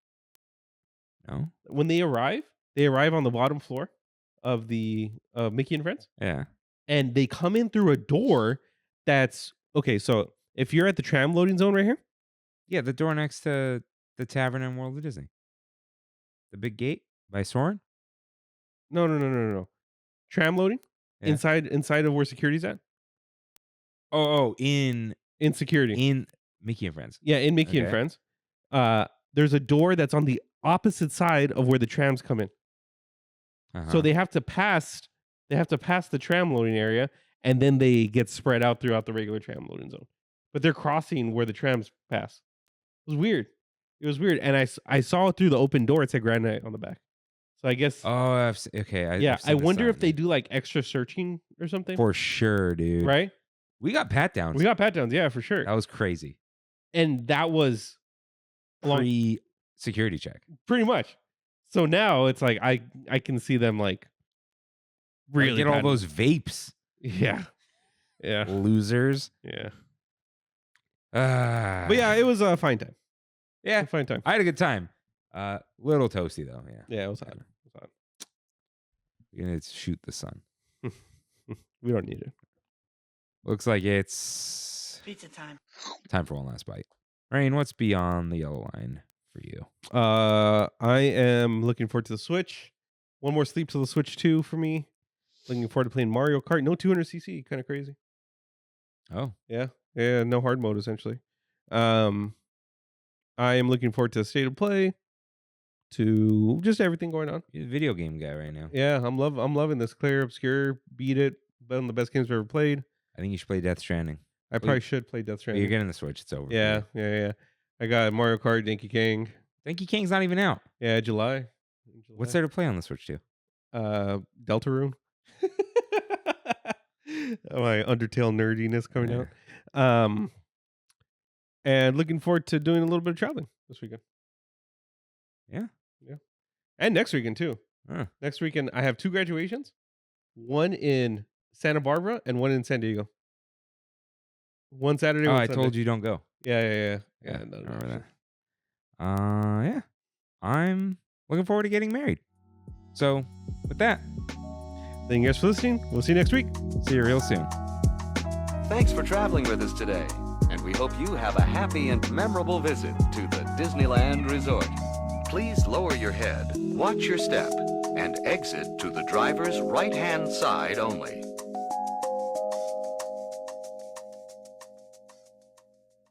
No. When they arrive on the bottom floor of the Mickey and Friends. Yeah. And they come in through a door that's okay. So if you're at the tram loading zone right here. Yeah, the door next to the tavern in World of Disney. The big gate by Soren? No. Tram loading? Yeah. Inside of where security's at? Oh, in security. In Mickey and Friends. Yeah, in Mickey and Friends. There's a door that's on the opposite side of where the trams come in. Uh-huh. So they have to pass the tram loading area, and then they get spread out throughout the regular tram loading zone. But they're crossing where the trams pass. It was weird. And I saw it through the open door. It said Grand Night on the back. So I guess. Oh, okay. I wonder if they do like extra searching or something. For sure, dude. Right? We got pat downs. Yeah, for sure. That was crazy. And that was pre-security check. Pretty much. So now it's like I can see them like really get all those vapes. Yeah. Yeah. Losers. Yeah. But yeah, it was a fine time. Yeah. A fine time. I had a good time. Little toasty though. Yeah. Yeah, it was hot. We're gonna shoot the sun. We don't need it. Looks like it's pizza time. Time for one last bite. Rain, what's beyond the yellow line for you? I am looking forward to the Switch. One more sleep to the Switch 2 for me. Looking forward to playing Mario Kart. No 200cc, kind of crazy. Oh. Yeah, no hard mode essentially. I am looking forward to State of Play, to just everything going on. You're a video game guy right now. Yeah, I'm loving this. Clear, Obscure, beat it. One of the best games I've ever played. I think you should play Death Stranding. I probably should play Death Stranding. You're getting the Switch. It's over. Yeah. I got Mario Kart, Donkey Kong. Donkey Kong's not even out. Yeah, July. What's there to play on the Switch too? Deltarune. My Undertale nerdiness coming out. And looking forward to doing a little bit of traveling this weekend. Yeah. And next weekend too. Huh. Next weekend I have 2 graduations. One in Santa Barbara and one in San Diego. One Saturday. Oh, one I Sunday. told you don't go. Yeah. No, remember that. Yeah. I'm looking forward to getting married. So, with that, thank you guys for listening. We'll see you next week. See you real soon. Thanks for traveling with us today, and we hope you have a happy and memorable visit to the Disneyland Resort. Please lower your head, watch your step, and exit to the driver's right-hand side only.